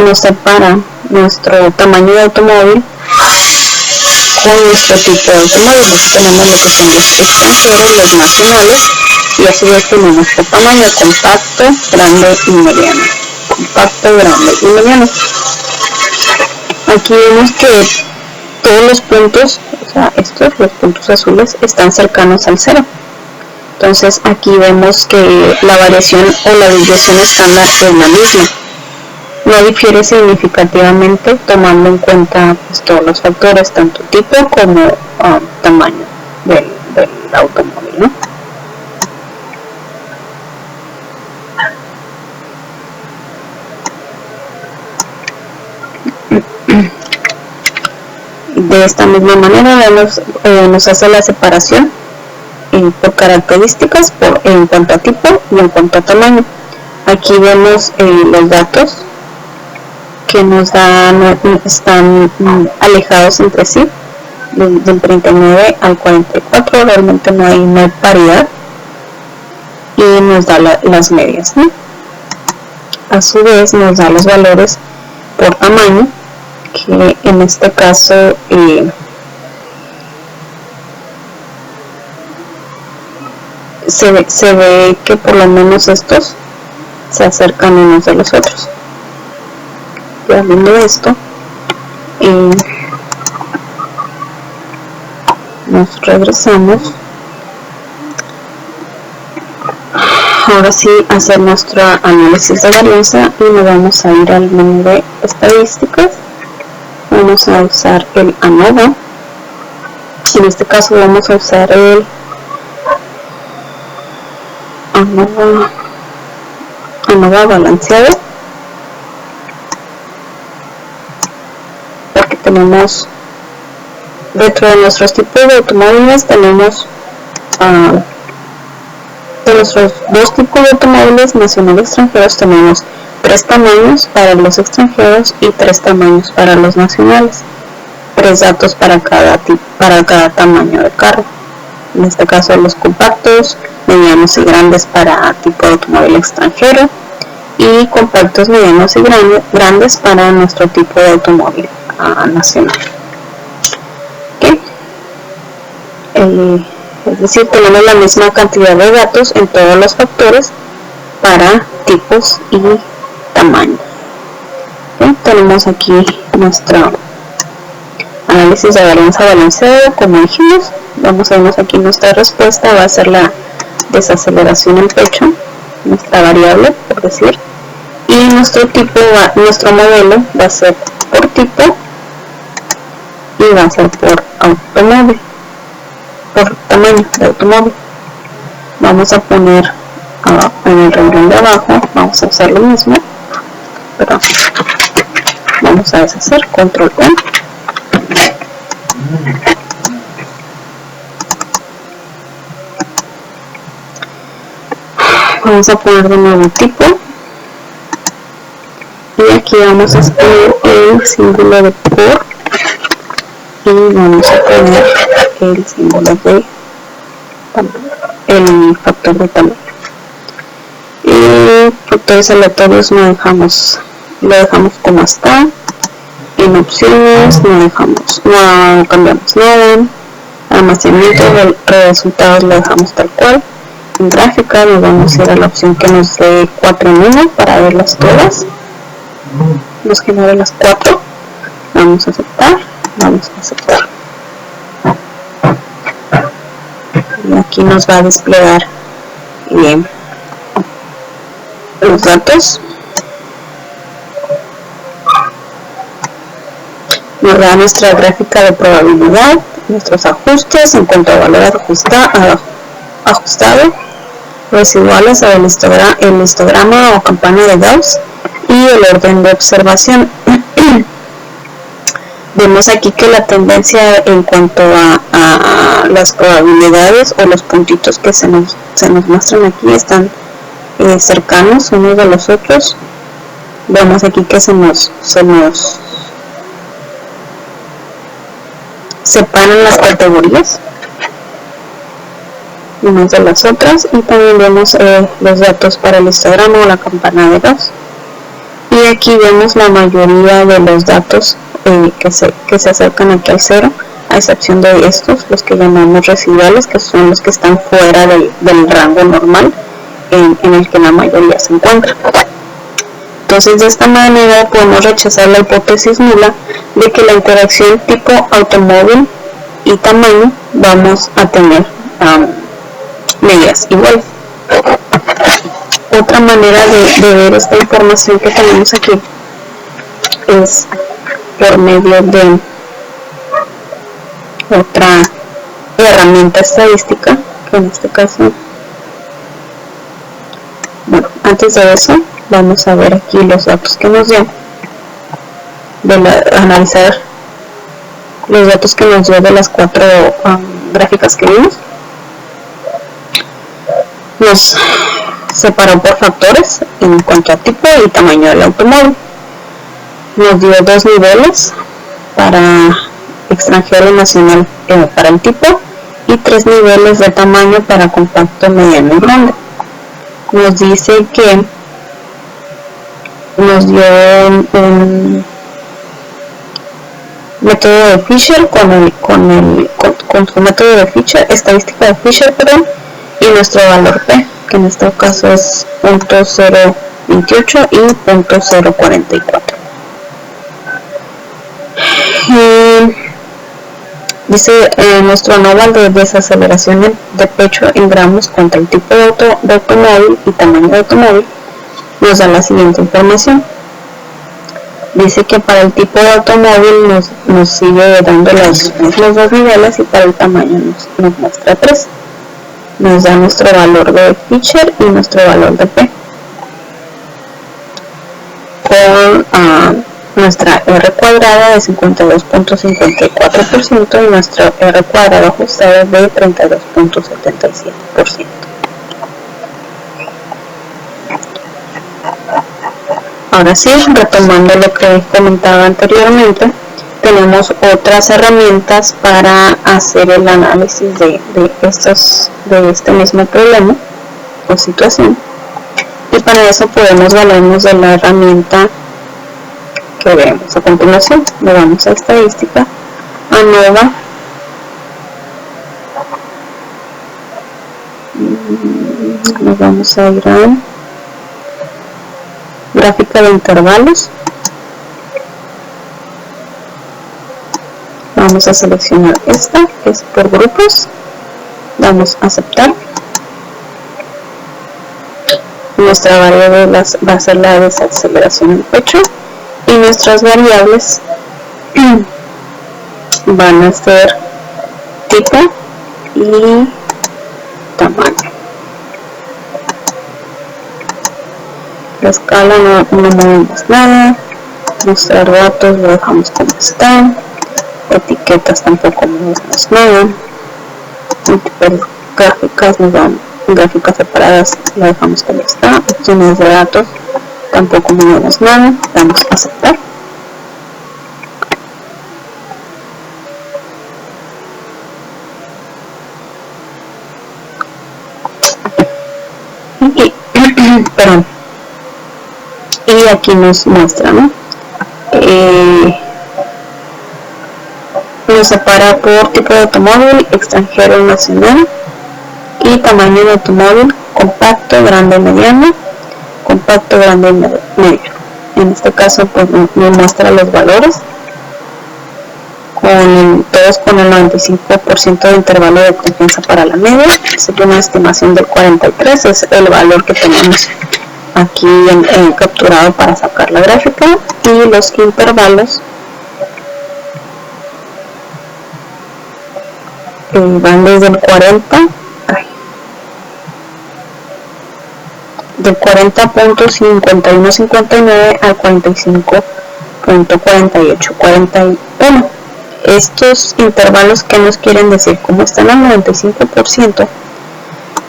nos separa nuestro tamaño de automóvil con nuestro tipo de automóvil. Aquí tenemos lo que son los extranjeros, los nacionales, y a su vez tenemos por tamaño: compacto, grande y mediano. Compacto, grande y mediano. Aquí vemos que todos los puntos, o sea, los puntos azules, están cercanos al cero. Entonces aquí vemos que la variación o la desviación estándar es la misma. No difiere significativamente, tomando en cuenta pues, todos los factores, tanto tipo como tamaño del automóvil, ¿no? De esta misma manera nos hace la separación por características, en cuanto a tipo y en cuanto a tamaño. Aquí vemos los datos que nos dan, están alejados entre sí, del 39 al 44, realmente no hay paridad, y nos da las medias, ¿no? A su vez nos da los valores por tamaño, que en este caso se ve que por lo menos estos se acercan unos de los otros. Y hablando de esto, nos regresamos. Ahora sí, hacer nuestro análisis de varianza, y nos vamos a ir al menú de estadísticas. Vamos a usar el ANOVA. En este caso vamos a usar el ANOVA balanceado, porque tenemos dentro de nuestros tipos de automóviles, tenemos de nuestros dos tipos de automóviles nacionales y extranjeros, tenemos 3 tamaños para los extranjeros y 3 tamaños para los nacionales, 3 datos para cada tamaño de carro. En este caso los compactos, medianos y grandes para tipo de automóvil extranjero, y compactos, medianos y grandes para nuestro tipo de automóvil nacional. ¿Okay? Es decir, tenemos la misma cantidad de datos en todos los factores para tipos y tamaños. ¿Okay? Tenemos aquí nuestro análisis de varianza balanceado, como dijimos. Vamos a vernos aquí nuestra respuesta, va a ser la desaceleración en pecho, nuestra variable, por decir, y nuestro modelo va a ser por tipo y va a ser por automóvil, por tamaño de automóvil. Vamos a poner en el renglón de abajo, vamos a hacer lo mismo, pero vamos a deshacer, control N. Vamos a poner de nuevo tipo y aquí vamos a escribir el símbolo de por y vamos a poner el símbolo de el factor de tamaño. Y factores aleatorios lo dejamos como está. En opciones no cambiamos nada. Almacenamiento de resultados lo dejamos tal cual. En gráfica nos vamos a ir a la opción que nos dé 4 en 1 para verlas todas. Nos genera las 4. Vamos a aceptar. Y aquí nos va a desplegar bien los datos. Nos da nuestra gráfica de probabilidad, nuestros ajustes en cuanto a valor ajustado, residuales o el histograma o campana de Gauss y el orden de observación. Vemos aquí que la tendencia en cuanto a las probabilidades o los puntitos que se nos muestran aquí están cercanos unos de los otros. Vemos aquí que se nos separan las categorías unas de las otras y también vemos los datos para el histograma o la campana de Gauss. Y aquí vemos la mayoría de los datos que se acercan aquí al cero, a excepción de estos, los que llamamos residuales, que son los que están fuera del rango normal en el que la mayoría se encuentra. Entonces, de esta manera podemos rechazar la hipótesis nula de que la interacción tipo automóvil y tamaño vamos a tener medidas iguales. Otra manera de ver esta información que tenemos aquí es por medio de otra herramienta estadística, que en este caso, bueno, antes de eso vamos a ver aquí los datos que nos dio, analizar los datos que nos dio de las 4 gráficas que vimos. Nos separó por factores en cuanto a tipo y tamaño del automóvil. Nos dio 2 niveles para extranjero y nacional para el tipo y 3 niveles de tamaño para compacto, mediano y grande. Nos dice que nos dio un método de Fisher con su método de Fisher, estadística de Fisher, y nuestro valor P, que en este caso es 0.028 y 0.044. Dice nuestro anual de desaceleración de pecho en gramos contra el tipo de automóvil y tamaño de automóvil nos da la siguiente información. Dice que para el tipo de automóvil nos sigue dando los 2 niveles y para el tamaño nos muestra 3. Nos da nuestro valor de Fisher y nuestro valor de P. Con nuestra R cuadrada de 52.54% y nuestra R cuadrada ajustada de 32.77%. Ahora sí, retomando lo que comentaba anteriormente, tenemos otras herramientas para hacer el análisis de este mismo problema o situación, y para eso podemos valernos de la herramienta que veremos a continuación. Le damos a estadística, ANOVA, nos vamos a ir a gráfica de intervalos. Vamos a seleccionar esta, que es por grupos. Damos a aceptar. Nuestra variable va a ser la desaceleración del pecho y nuestras variables van a ser tipo y tamaño. La escala no movemos nada, mostrar datos lo dejamos como están, etiquetas tampoco movemos nada, múltiples gráficas nos gráficas separadas la dejamos como está, opciones de datos tampoco movemos nada, damos a aceptar. Perdón. Y aquí nos muestra, ¿no? Nos separa por tipo de automóvil, extranjero, nacional, y tamaño de automóvil, compacto, grande, mediano, compacto, grande y medio. En este caso pues me muestra los valores todos con el 95% de intervalo de confianza para la media. Sería una estimación del 43, es el valor que tenemos aquí capturado para sacar la gráfica, y los intervalos van desde el 40.5159 al 45.4841. Estos intervalos, ¿qué nos quieren decir? Como están al 95%,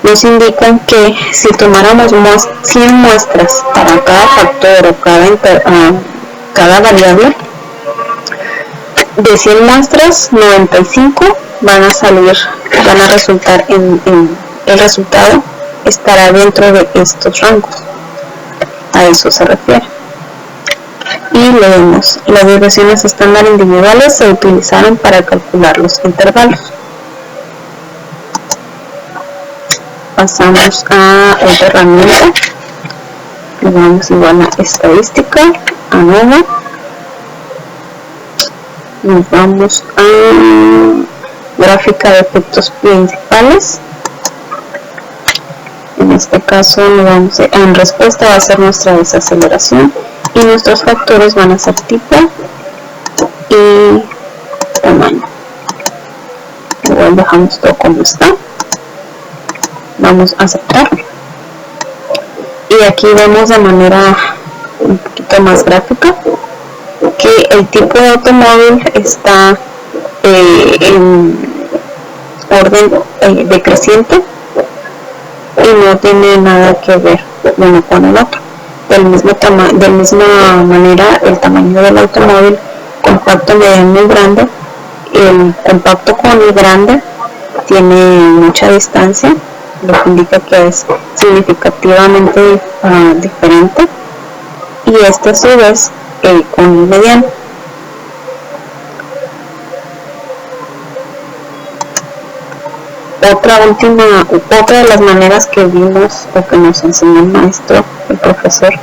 nos indican que si tomáramos 100 muestras para cada factor o cada variable, de 100 muestras, 95 van a resultar el resultado estará dentro de estos rangos. A eso se refiere. Y leemos, las desviaciones estándar individuales se utilizaron para calcular los intervalos. Pasamos a otra herramienta, le damos igual a estadística, a nuevo, nos vamos a gráfica de efectos principales. En este caso en respuesta va a ser nuestra desaceleración, y nuestros factores van a ser tipo y tamaño. Igual dejamos todo como está, vamos a aceptar, y aquí vemos de manera un poquito más gráfica que el tipo de automóvil está en orden decreciente y no tiene nada que ver uno con el otro. De la misma manera, el tamaño del automóvil compacto, mediano y grande, el compacto con el grande tiene mucha distancia, lo que indica que es significativamente diferente, y este a su vez con el mediano. Otra de las maneras que vimos o que nos enseñó el maestro, el profesor,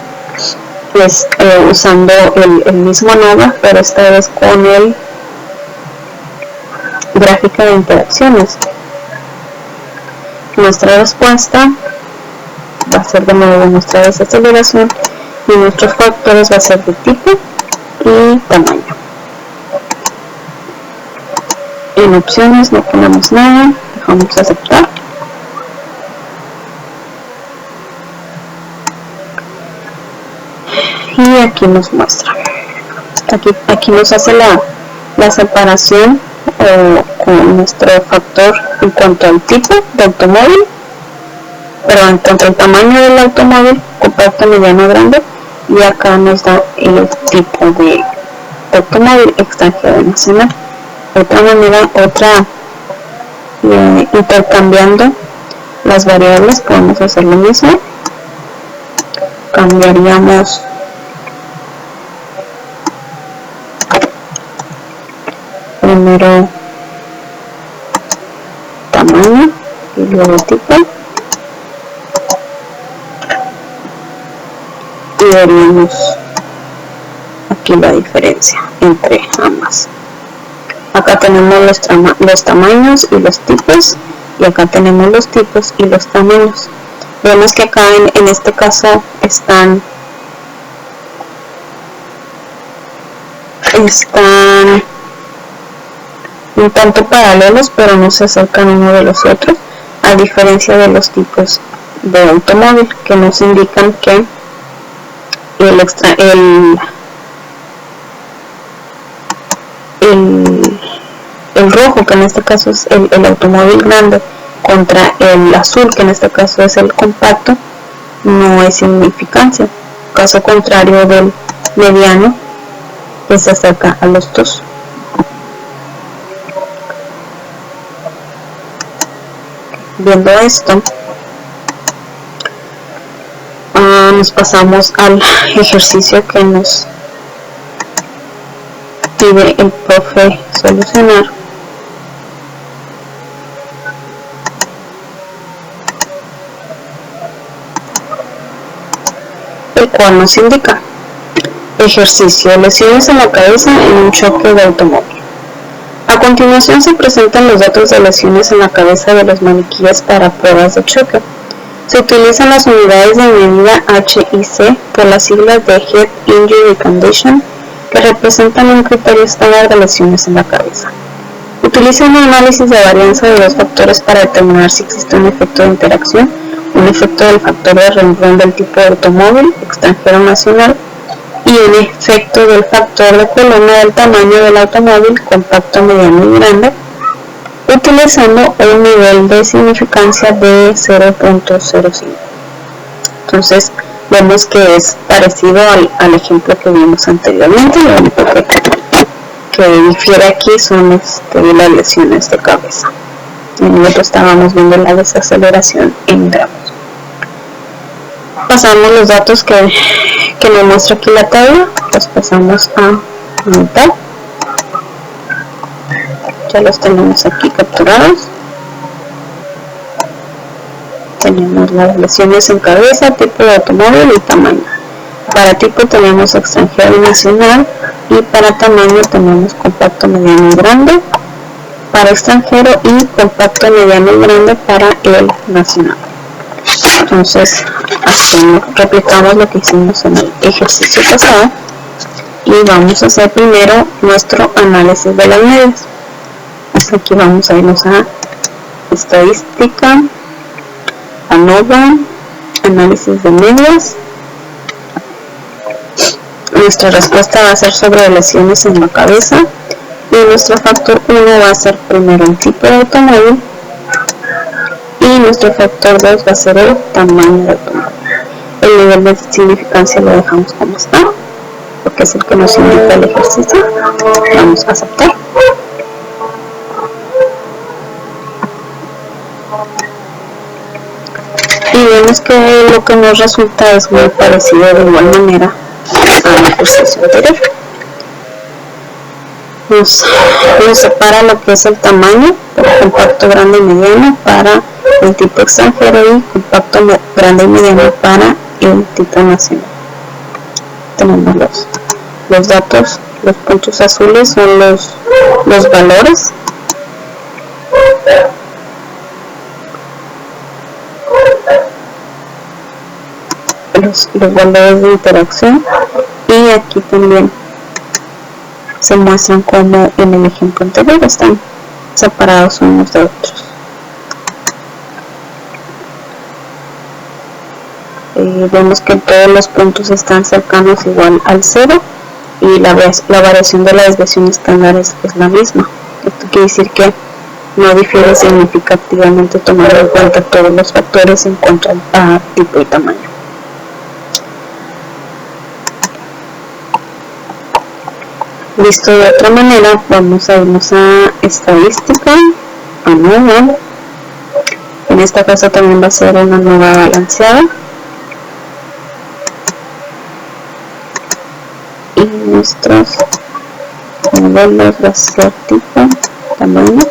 es usando el mismo ANOVA, pero esta vez con el gráfica de interacciones. Nuestra respuesta va a ser de nuevo nuestra desaceleración, y nuestros factores va a ser de tipo y tamaño. En opciones no ponemos nada, dejamos aceptar. Y aquí nos muestra, aquí nos hace la separación con nuestro factor en cuanto al tipo de automóvil, pero en cuanto al tamaño del automóvil, compacto, mediano, grande, y acá nos da el tipo de automóvil, extranjero, nacional. De otra manera, intercambiando las variables podemos hacer lo mismo. Cambiaríamos primero tamaño y luego tipo, y veríamos aquí la diferencia entre ambas. Acá tenemos los tamaños y los tipos, y acá tenemos los tipos y los tamaños. Vemos que acá en este caso están un tanto paralelos, pero no se acercan uno de los otros, a diferencia de los tipos de automóvil, que nos indican que el rojo, que en este caso es el automóvil grande, contra el azul, que en este caso es el compacto, no hay significancia. Caso contrario del mediano, que se acerca a los dos. Viendo esto, nos pasamos al ejercicio que nos pide el profe solucionar. El cual nos indica: ejercicio, lesiones en la cabeza en un choque de automóvil. A continuación se presentan los datos de lesiones en la cabeza de los maniquíes para pruebas de choque. Se utilizan las unidades de medida H y C por las siglas de Head Injury Condition, que representan un criterio estándar de lesiones en la cabeza. Utiliza un análisis de varianza de dos factores para determinar si existe un efecto de interacción, un efecto del factor de renglón del tipo de automóvil, extranjero nacional, y un efecto del factor de columna del tamaño del automóvil, compacto, mediano y grande, utilizando un nivel de significancia de 0.05. Entonces vemos que es parecido al ejemplo que vimos anteriormente. Lo único que difiere aquí son las lesiones de cabeza. En el otro estábamos viendo la desaceleración en gramos. Pasamos los datos que nos muestra aquí la tabla, los pasamos a anotar. Ya los tenemos aquí capturados. Tenemos las lesiones en cabeza, tipo de automóvil y tamaño. Para tipo tenemos extranjero y nacional, y para tamaño tenemos compacto, mediano y grande para extranjero y compacto, mediano y grande para el nacional. Entonces replicamos lo que hicimos en el ejercicio pasado y vamos a hacer primero nuestro análisis de las medias. Aquí vamos a irnos a estadística, ANOVA, análisis de medias. Nuestra respuesta va a ser sobre lesiones en la cabeza y nuestro factor 1 va a ser primero el tipo de automóvil y nuestro factor 2 va a ser el tamaño del automóvil. El nivel de significancia lo dejamos como está porque es el que nos indica el ejercicio. Vamos a aceptar. Y vemos que lo que nos resulta es muy parecido de igual manera al ejercicio anterior. Nos separa lo que es el tamaño por compacto, grande y mediano para el tipo extranjero y compacto, grande y mediano para el tipo nacional. Tenemos los datos, los puntos azules son los valores. Los valores de interacción, y aquí también se muestran como en el ejemplo anterior están separados unos de otros. Vemos que todos los puntos están cercanos igual al 0 y la variación de la desviación estándar es la misma. Esto quiere decir que no difiere significativamente tomando en cuenta todos los factores en cuanto a tipo y tamaño. Visto de otra manera, vamos a irnos a estadística, ANOVA. En esta casa también va a ser una ANOVA balanceada. Y nuestros modelos va a ser tipo, tamaño.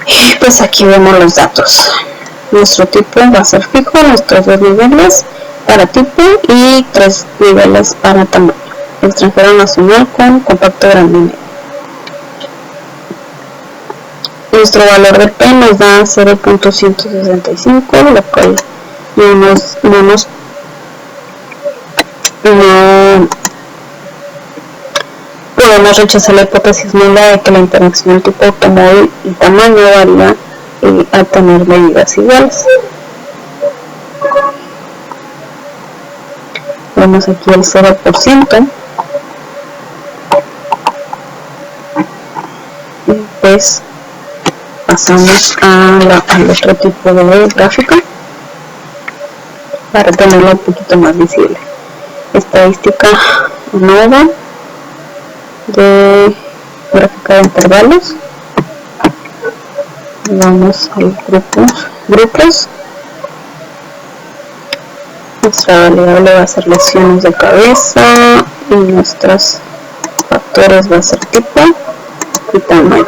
Y pues aquí vemos los datos. Nuestro tipo va a ser fijo, nuestros 2 niveles para tipo y 3 niveles para tamaño. Extranjero nacional con compacto, grande y medio. Nuestro valor de P nos da 0.165, lo cual no podemos rechazar la hipótesis nula de que la interacción del tipo automóvil y tamaño varía a tener medidas iguales. Vemos aquí el 0%, pues pasamos al otro tipo de gráfica para tenerlo un poquito más visible. Estadística ANOVA de gráfica de intervalos. Vamos a los grupos. Nuestra variable va a ser lesiones de cabeza y nuestros factores va a ser tipo y tamaño.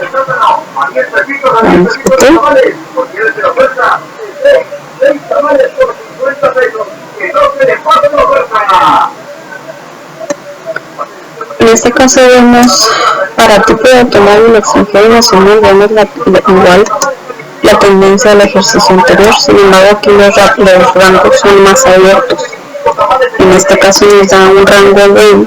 Vamos a en este caso vemos para tipo de automóvil extranjero y nacional, vemos igual la tendencia del ejercicio anterior. Sin embargo, aquí los rangos son más abiertos. En este caso nos da un rango de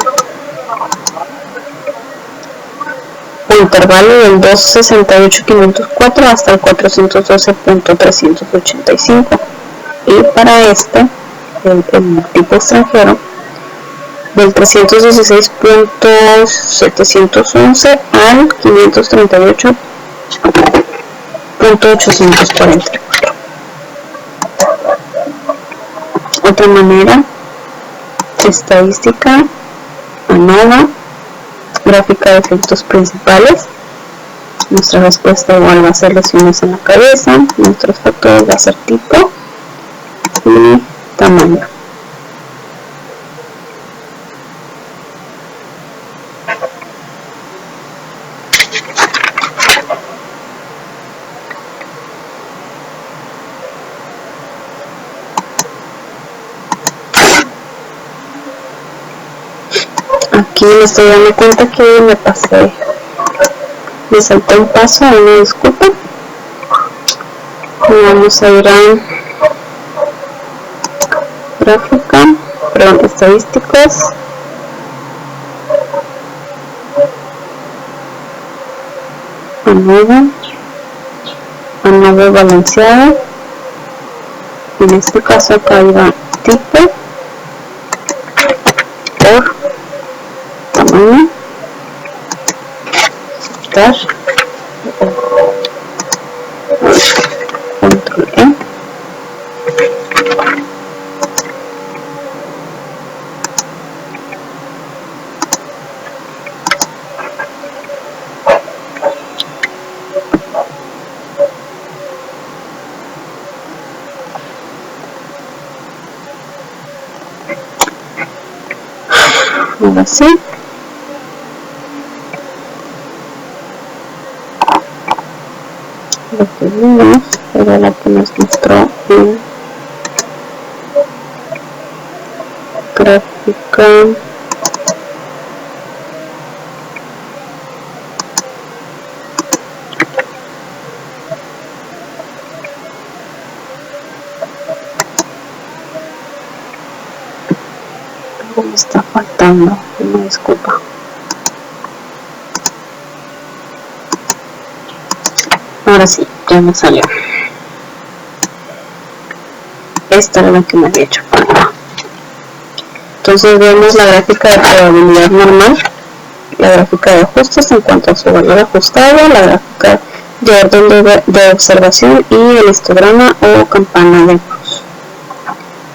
intervalo del 268.504 hasta el 412.385, y para este el tipo extranjero del 316.711 al 538.844. Otra manera, estadística ANOVA, gráfica de efectos principales. Nuestra respuesta igual va a ser lesiones en la cabeza, nuestros factores va a ser tipo y tamaño. Aquí me estoy dando cuenta que me salté un paso, una disculpa. Vamos a ir a gráfica, estadísticas, ANOVA balanceada. En este caso acá iba tipo por tamaño, control E. Ahora sí. Lo que vimos era la que nos mostró en gráfica me está faltando, una disculpa. Ahora sí, ya me salió. Esta era la que me había hecho falta. Entonces vemos la gráfica de probabilidad normal, la gráfica de ajustes en cuanto a su valor ajustado, la gráfica de orden de observación y el histograma o campana de cruz.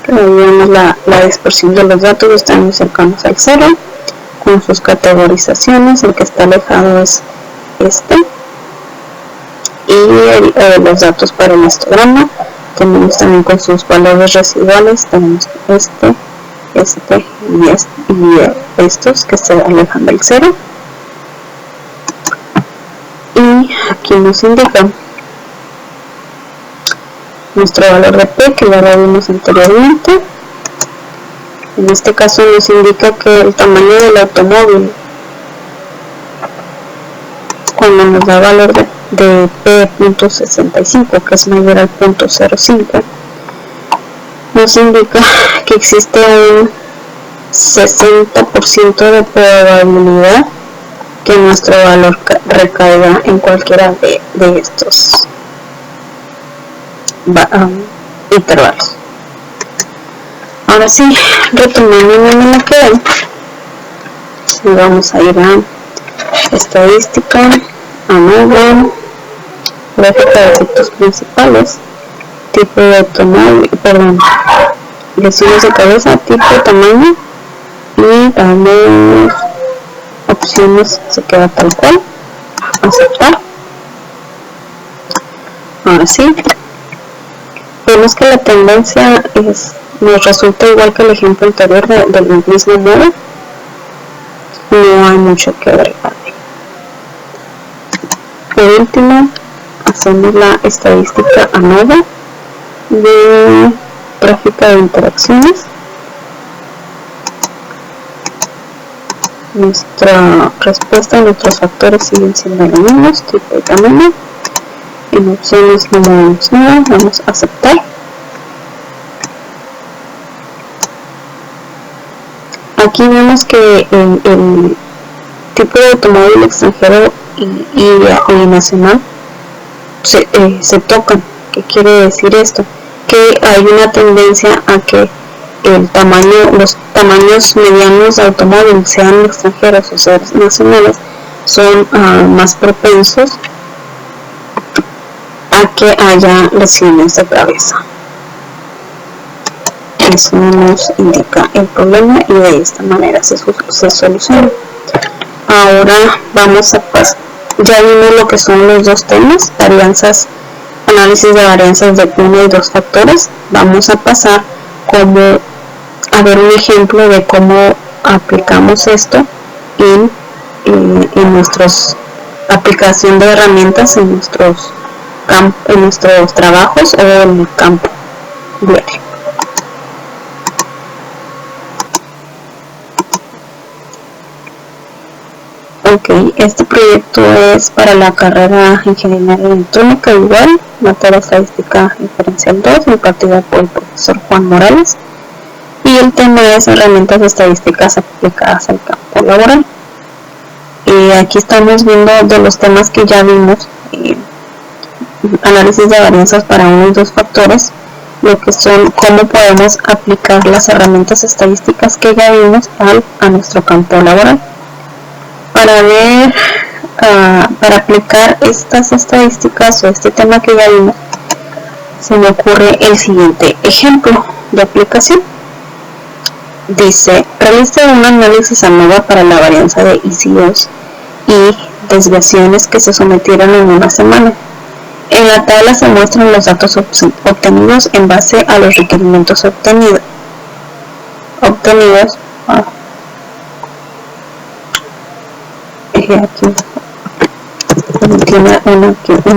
Ahí vemos la dispersión de los datos, están muy cercanos al cero, con sus categorizaciones. El que está alejado es este. Y los datos para el histograma tenemos también con sus valores residuales, tenemos este y estos que se alejan del cero. Y aquí nos indica nuestro valor de P, que ya lo vimos anteriormente. En este caso nos indica que el tamaño del automóvil, cuando nos da valor de P.65, que es mayor al 0.05, nos indica que existe un 60% de probabilidad que nuestro valor recaiga en cualquiera de estos intervalos. Ahora sí, retomando donde me quedé, vamos a ir a estadística, ANOVA, gráfica de efectos principales, tipo de automóvil, lesiones de cabeza, tipo, tamaño, y damos opciones, se queda tal cual, aceptar. Ahora sí, vemos que la tendencia nos resulta igual que el ejemplo anterior del mismo modo, no hay mucho que agregar. Por último, hacemos la estadística ANOVA de gráfica de interacciones. Nuestra respuesta y nuestros factores siguen siendo los mismos, tipo de tamaño. En opciones no movemos nada, vamos a aceptar. Aquí vemos que el tipo de automóvil extranjero y nacional se tocan. ¿Qué quiere decir esto? Que hay una tendencia a que los tamaños medianos de automóvil, sean extranjeros o sean nacionales, son más propensos a que haya lesiones de cabeza. Eso nos indica el problema y de esta manera se soluciona. Ahora vamos a pasar, ya vimos lo que son los dos temas, análisis de varianzas de 1 y 2 factores. Vamos a pasar a ver un ejemplo de cómo aplicamos esto en nuestros aplicación de herramientas en nuestros trabajos o en el campo diario. Ok, este proyecto es para la carrera Ingeniería Electrónica, igual, materia estadística diferencial 2, impartida por el profesor Juan Morales, y el tema es herramientas estadísticas aplicadas al campo laboral. Aquí estamos viendo de los temas que ya vimos, análisis de varianzas para 1 y 2 factores, lo que son cómo podemos aplicar las herramientas estadísticas que ya vimos a nuestro campo laboral. Para aplicar estas estadísticas o este tema que ya vimos, se me ocurre el siguiente ejemplo de aplicación. Dice, realice un análisis ANOVA para la varianza de ICOs y desviaciones que se sometieron en una semana. En la tabla se muestran los datos obtenidos en base a los requerimientos obtenidos. Aquí tiene un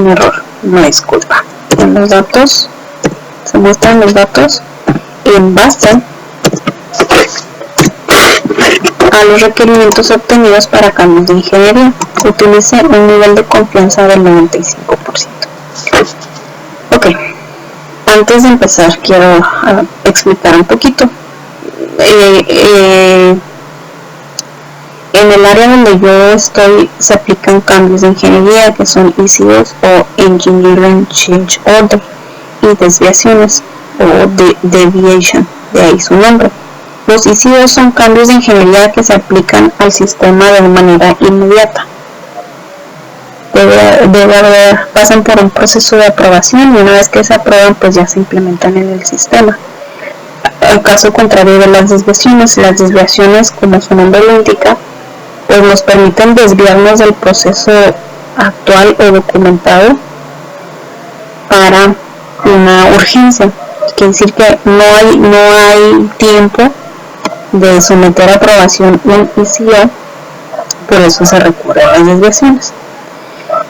error, una disculpa. En los datos se muestran los datos en base a los requerimientos obtenidos para cambios de ingeniería. Utilice un nivel de confianza del 95%. Ok, antes de empezar quiero explicar un poquito. En el área donde yo estoy se aplican cambios de ingeniería que son ECOs o Engineering Change Order y desviaciones o deviation, de ahí su nombre. Los ECOs son cambios de ingeniería que se aplican al sistema de manera inmediata. Pasan por un proceso de aprobación y una vez que se aprueban pues ya se implementan en el sistema. Al caso contrario de las desviaciones, como su nombre lo indica, pues nos permiten desviarnos del proceso actual o documentado para una urgencia. Quiere decir que no hay tiempo de someter a aprobación un ICO, por eso se recurre a las desviaciones.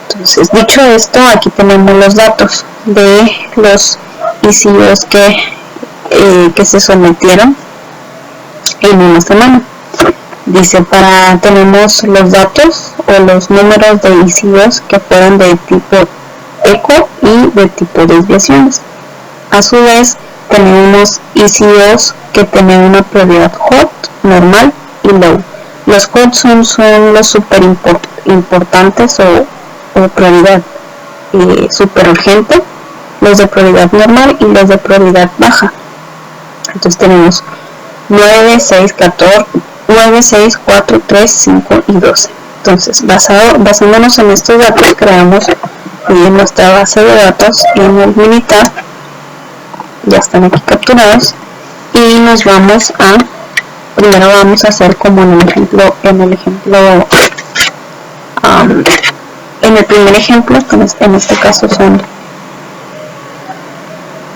Entonces, dicho esto, aquí tenemos los datos de los ICOs que se sometieron en una semana. Dice, tenemos los datos o los números de ICOs que fueron de tipo eco y de tipo desviaciones. A su vez, tenemos ICOs que tienen una prioridad hot, normal y low. Los hot son los super importantes o prioridad super urgente, los de prioridad normal y los de prioridad baja. Entonces tenemos 9, 6, 4, 3, 5 y 12. Entonces, basándonos en estos datos, creamos y en nuestra base de datos en el Minitab ya están aquí capturados, y nos vamos a, primero vamos a hacer como en el ejemplo en el primer ejemplo, que en este caso son,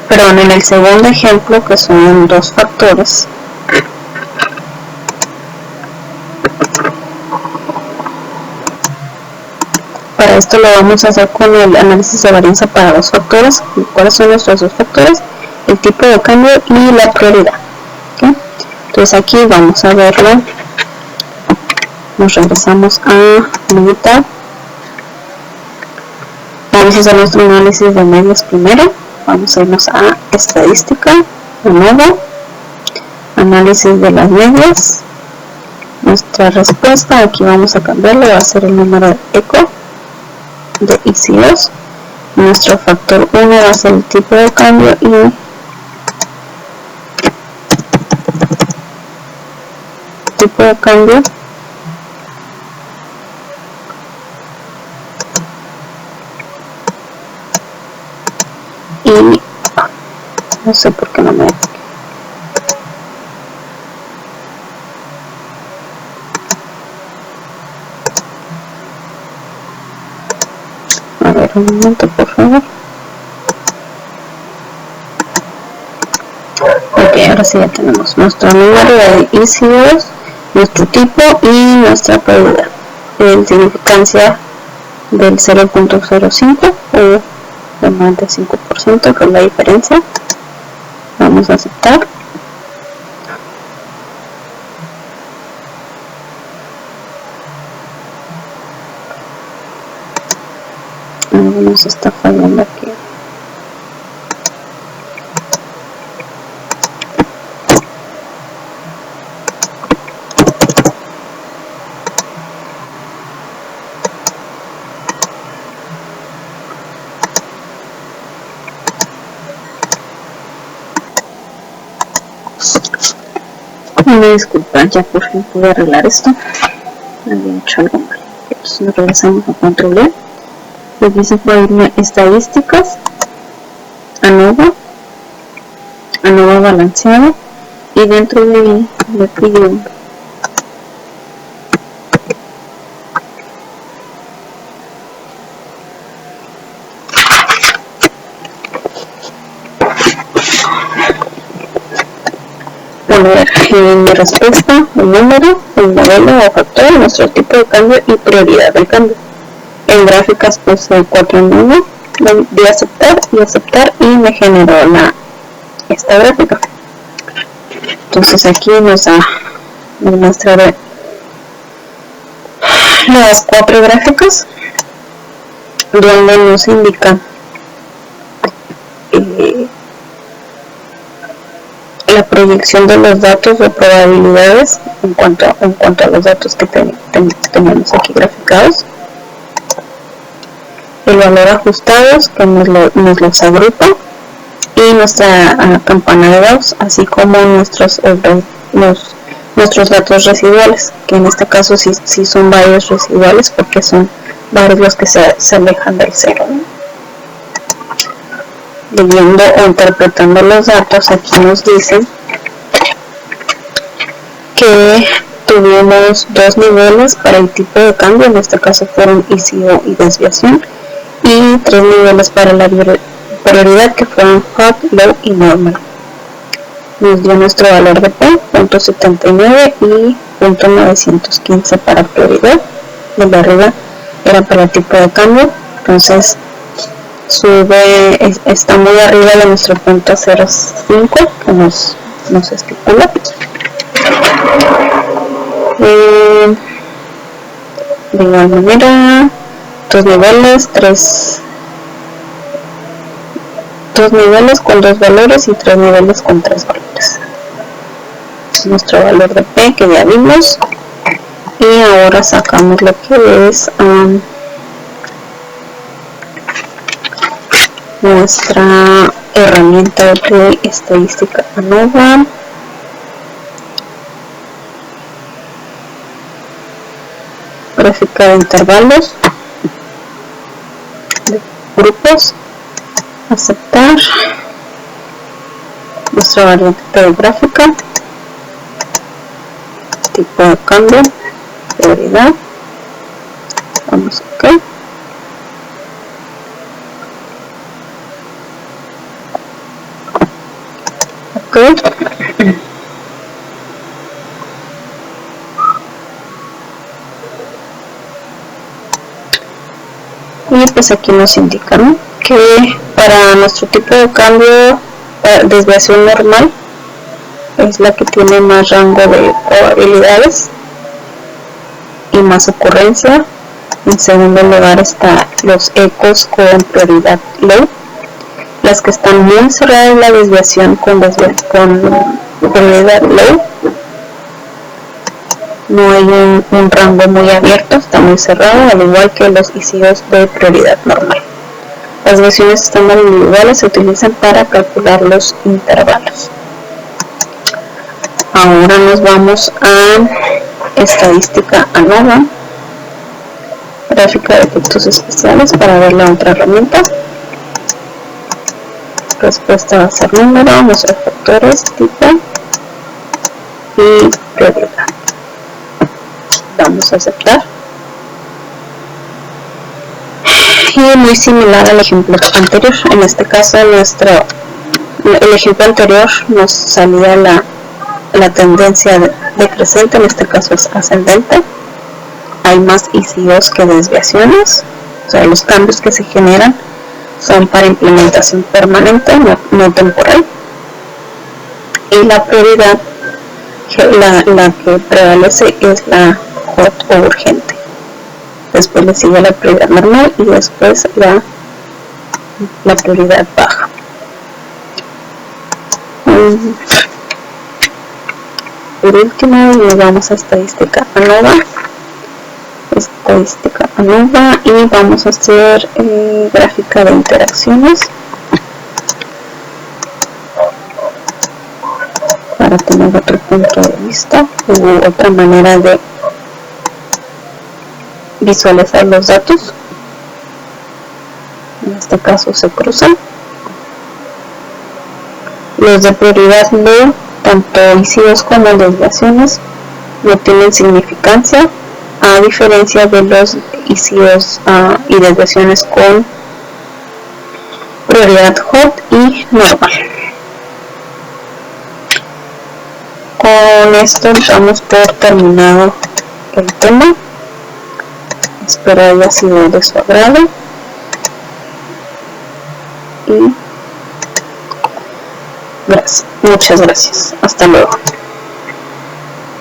perdón, en el segundo ejemplo, que son 2 factores. Para esto lo vamos a hacer con el análisis de varianza para 2 factores. ¿Cuáles son nuestros 2 factores? El tipo de cambio y la prioridad. ¿Okay? Entonces aquí vamos a verlo. Nos regresamos a Minitab. Vamos a hacer nuestro análisis de medias primero. Vamos a irnos a estadística, de nuevo, análisis de las medias. Nuestra respuesta, aquí vamos a cambiarlo, va a ser el número de eco de IC2. Nuestro factor 1 va a ser el tipo de cambio y tipo de cambio y no sé por qué no me a ver un momento por favor. Ok, ahora sí ya tenemos nuestro número de IC2, nuestro tipo y nuestra probabilidad de significancia del 0.05 o del 95%, que es la diferencia. Vamos a aceptar. Nos está fallando aquí. Me disculpan, ya por fin pude arreglar esto. Había hecho algo mal. Entonces nos regresamos a control E. Aquí se puede irme estadísticas, ANOVA balanceado, y dentro de ahí le pido poner en mi respuesta el número, el modelo o factor, nuestro tipo de cambio y prioridad del cambio. En gráficas puse 4 en 1, de aceptar y me generó esta gráfica. Entonces aquí nos muestra las 4 gráficas donde nos indica la proyección de los datos o probabilidades en cuanto a los datos que tenemos aquí graficados, el valor ajustados que nos los agrupa, y nuestra campana de Gauss, así como nuestros datos residuales, que en este caso sí son varios residuales porque son varios los que se alejan del cero, ¿no? Leyendo o interpretando los datos, aquí nos dicen que tuvimos 2 niveles para el tipo de cambio, en este caso fueron ICO y desviación, y 3 niveles para la prioridad, que fueron hot, low y normal. Nos dio nuestro valor de P, 0.79 y 0.915 para prioridad. El de arriba era para el tipo de cambio, entonces está muy arriba de nuestro 0.05 que nos estipula. De igual manera, 2 niveles, 2 niveles con 2 valores y 3 niveles con 3 valores. Nuestro valor de P que ya vimos, y ahora sacamos lo que es nuestra herramienta de estadística ANOVA. Gráfica de intervalos grupos, aceptar, nuestra variante gráfica, tipo de cambio, prioridad, vamos ok. Y pues aquí nos indican que para nuestro tipo de cambio, desviación normal es la que tiene más rango de probabilidades y más ocurrencia. En segundo lugar está los ecos con prioridad low, las que están muy cerradas la desviación con prioridad low. No hay un rango muy abierto, está muy cerrado, al igual que los ICOs de prioridad normal. Las versiones estándar individuales se utilizan para calcular los intervalos. Ahora nos vamos a estadística ANOVA, gráfica de efectos especiales, para ver la otra herramienta. Respuesta va a ser número, nuestros factores, tipo y prioridad. Vamos a aceptar. Y muy similar al ejemplo anterior, en este caso el ejemplo anterior nos salía la tendencia decreciente, en este caso es ascendente. Hay más ICOs que desviaciones, o sea, los cambios que se generan son para implementación permanente, no temporal. Y la prioridad, la que prevalece es la hot o urgente. Después le sigue la prioridad normal y después la prioridad baja. Por último, llegamos a estadística ANOVA. Y vamos a hacer gráfica de interacciones para tener otro punto de vista u otra manera de visualizar los datos. En este caso se cruzan. Los de prioridad low, tanto ICOs como desviaciones, no tienen significancia, a diferencia de los ICOs y desviaciones con prioridad hot y normal. Con esto damos por terminado el tema. Espero haya sido de su agrado y muchas gracias. Hasta luego.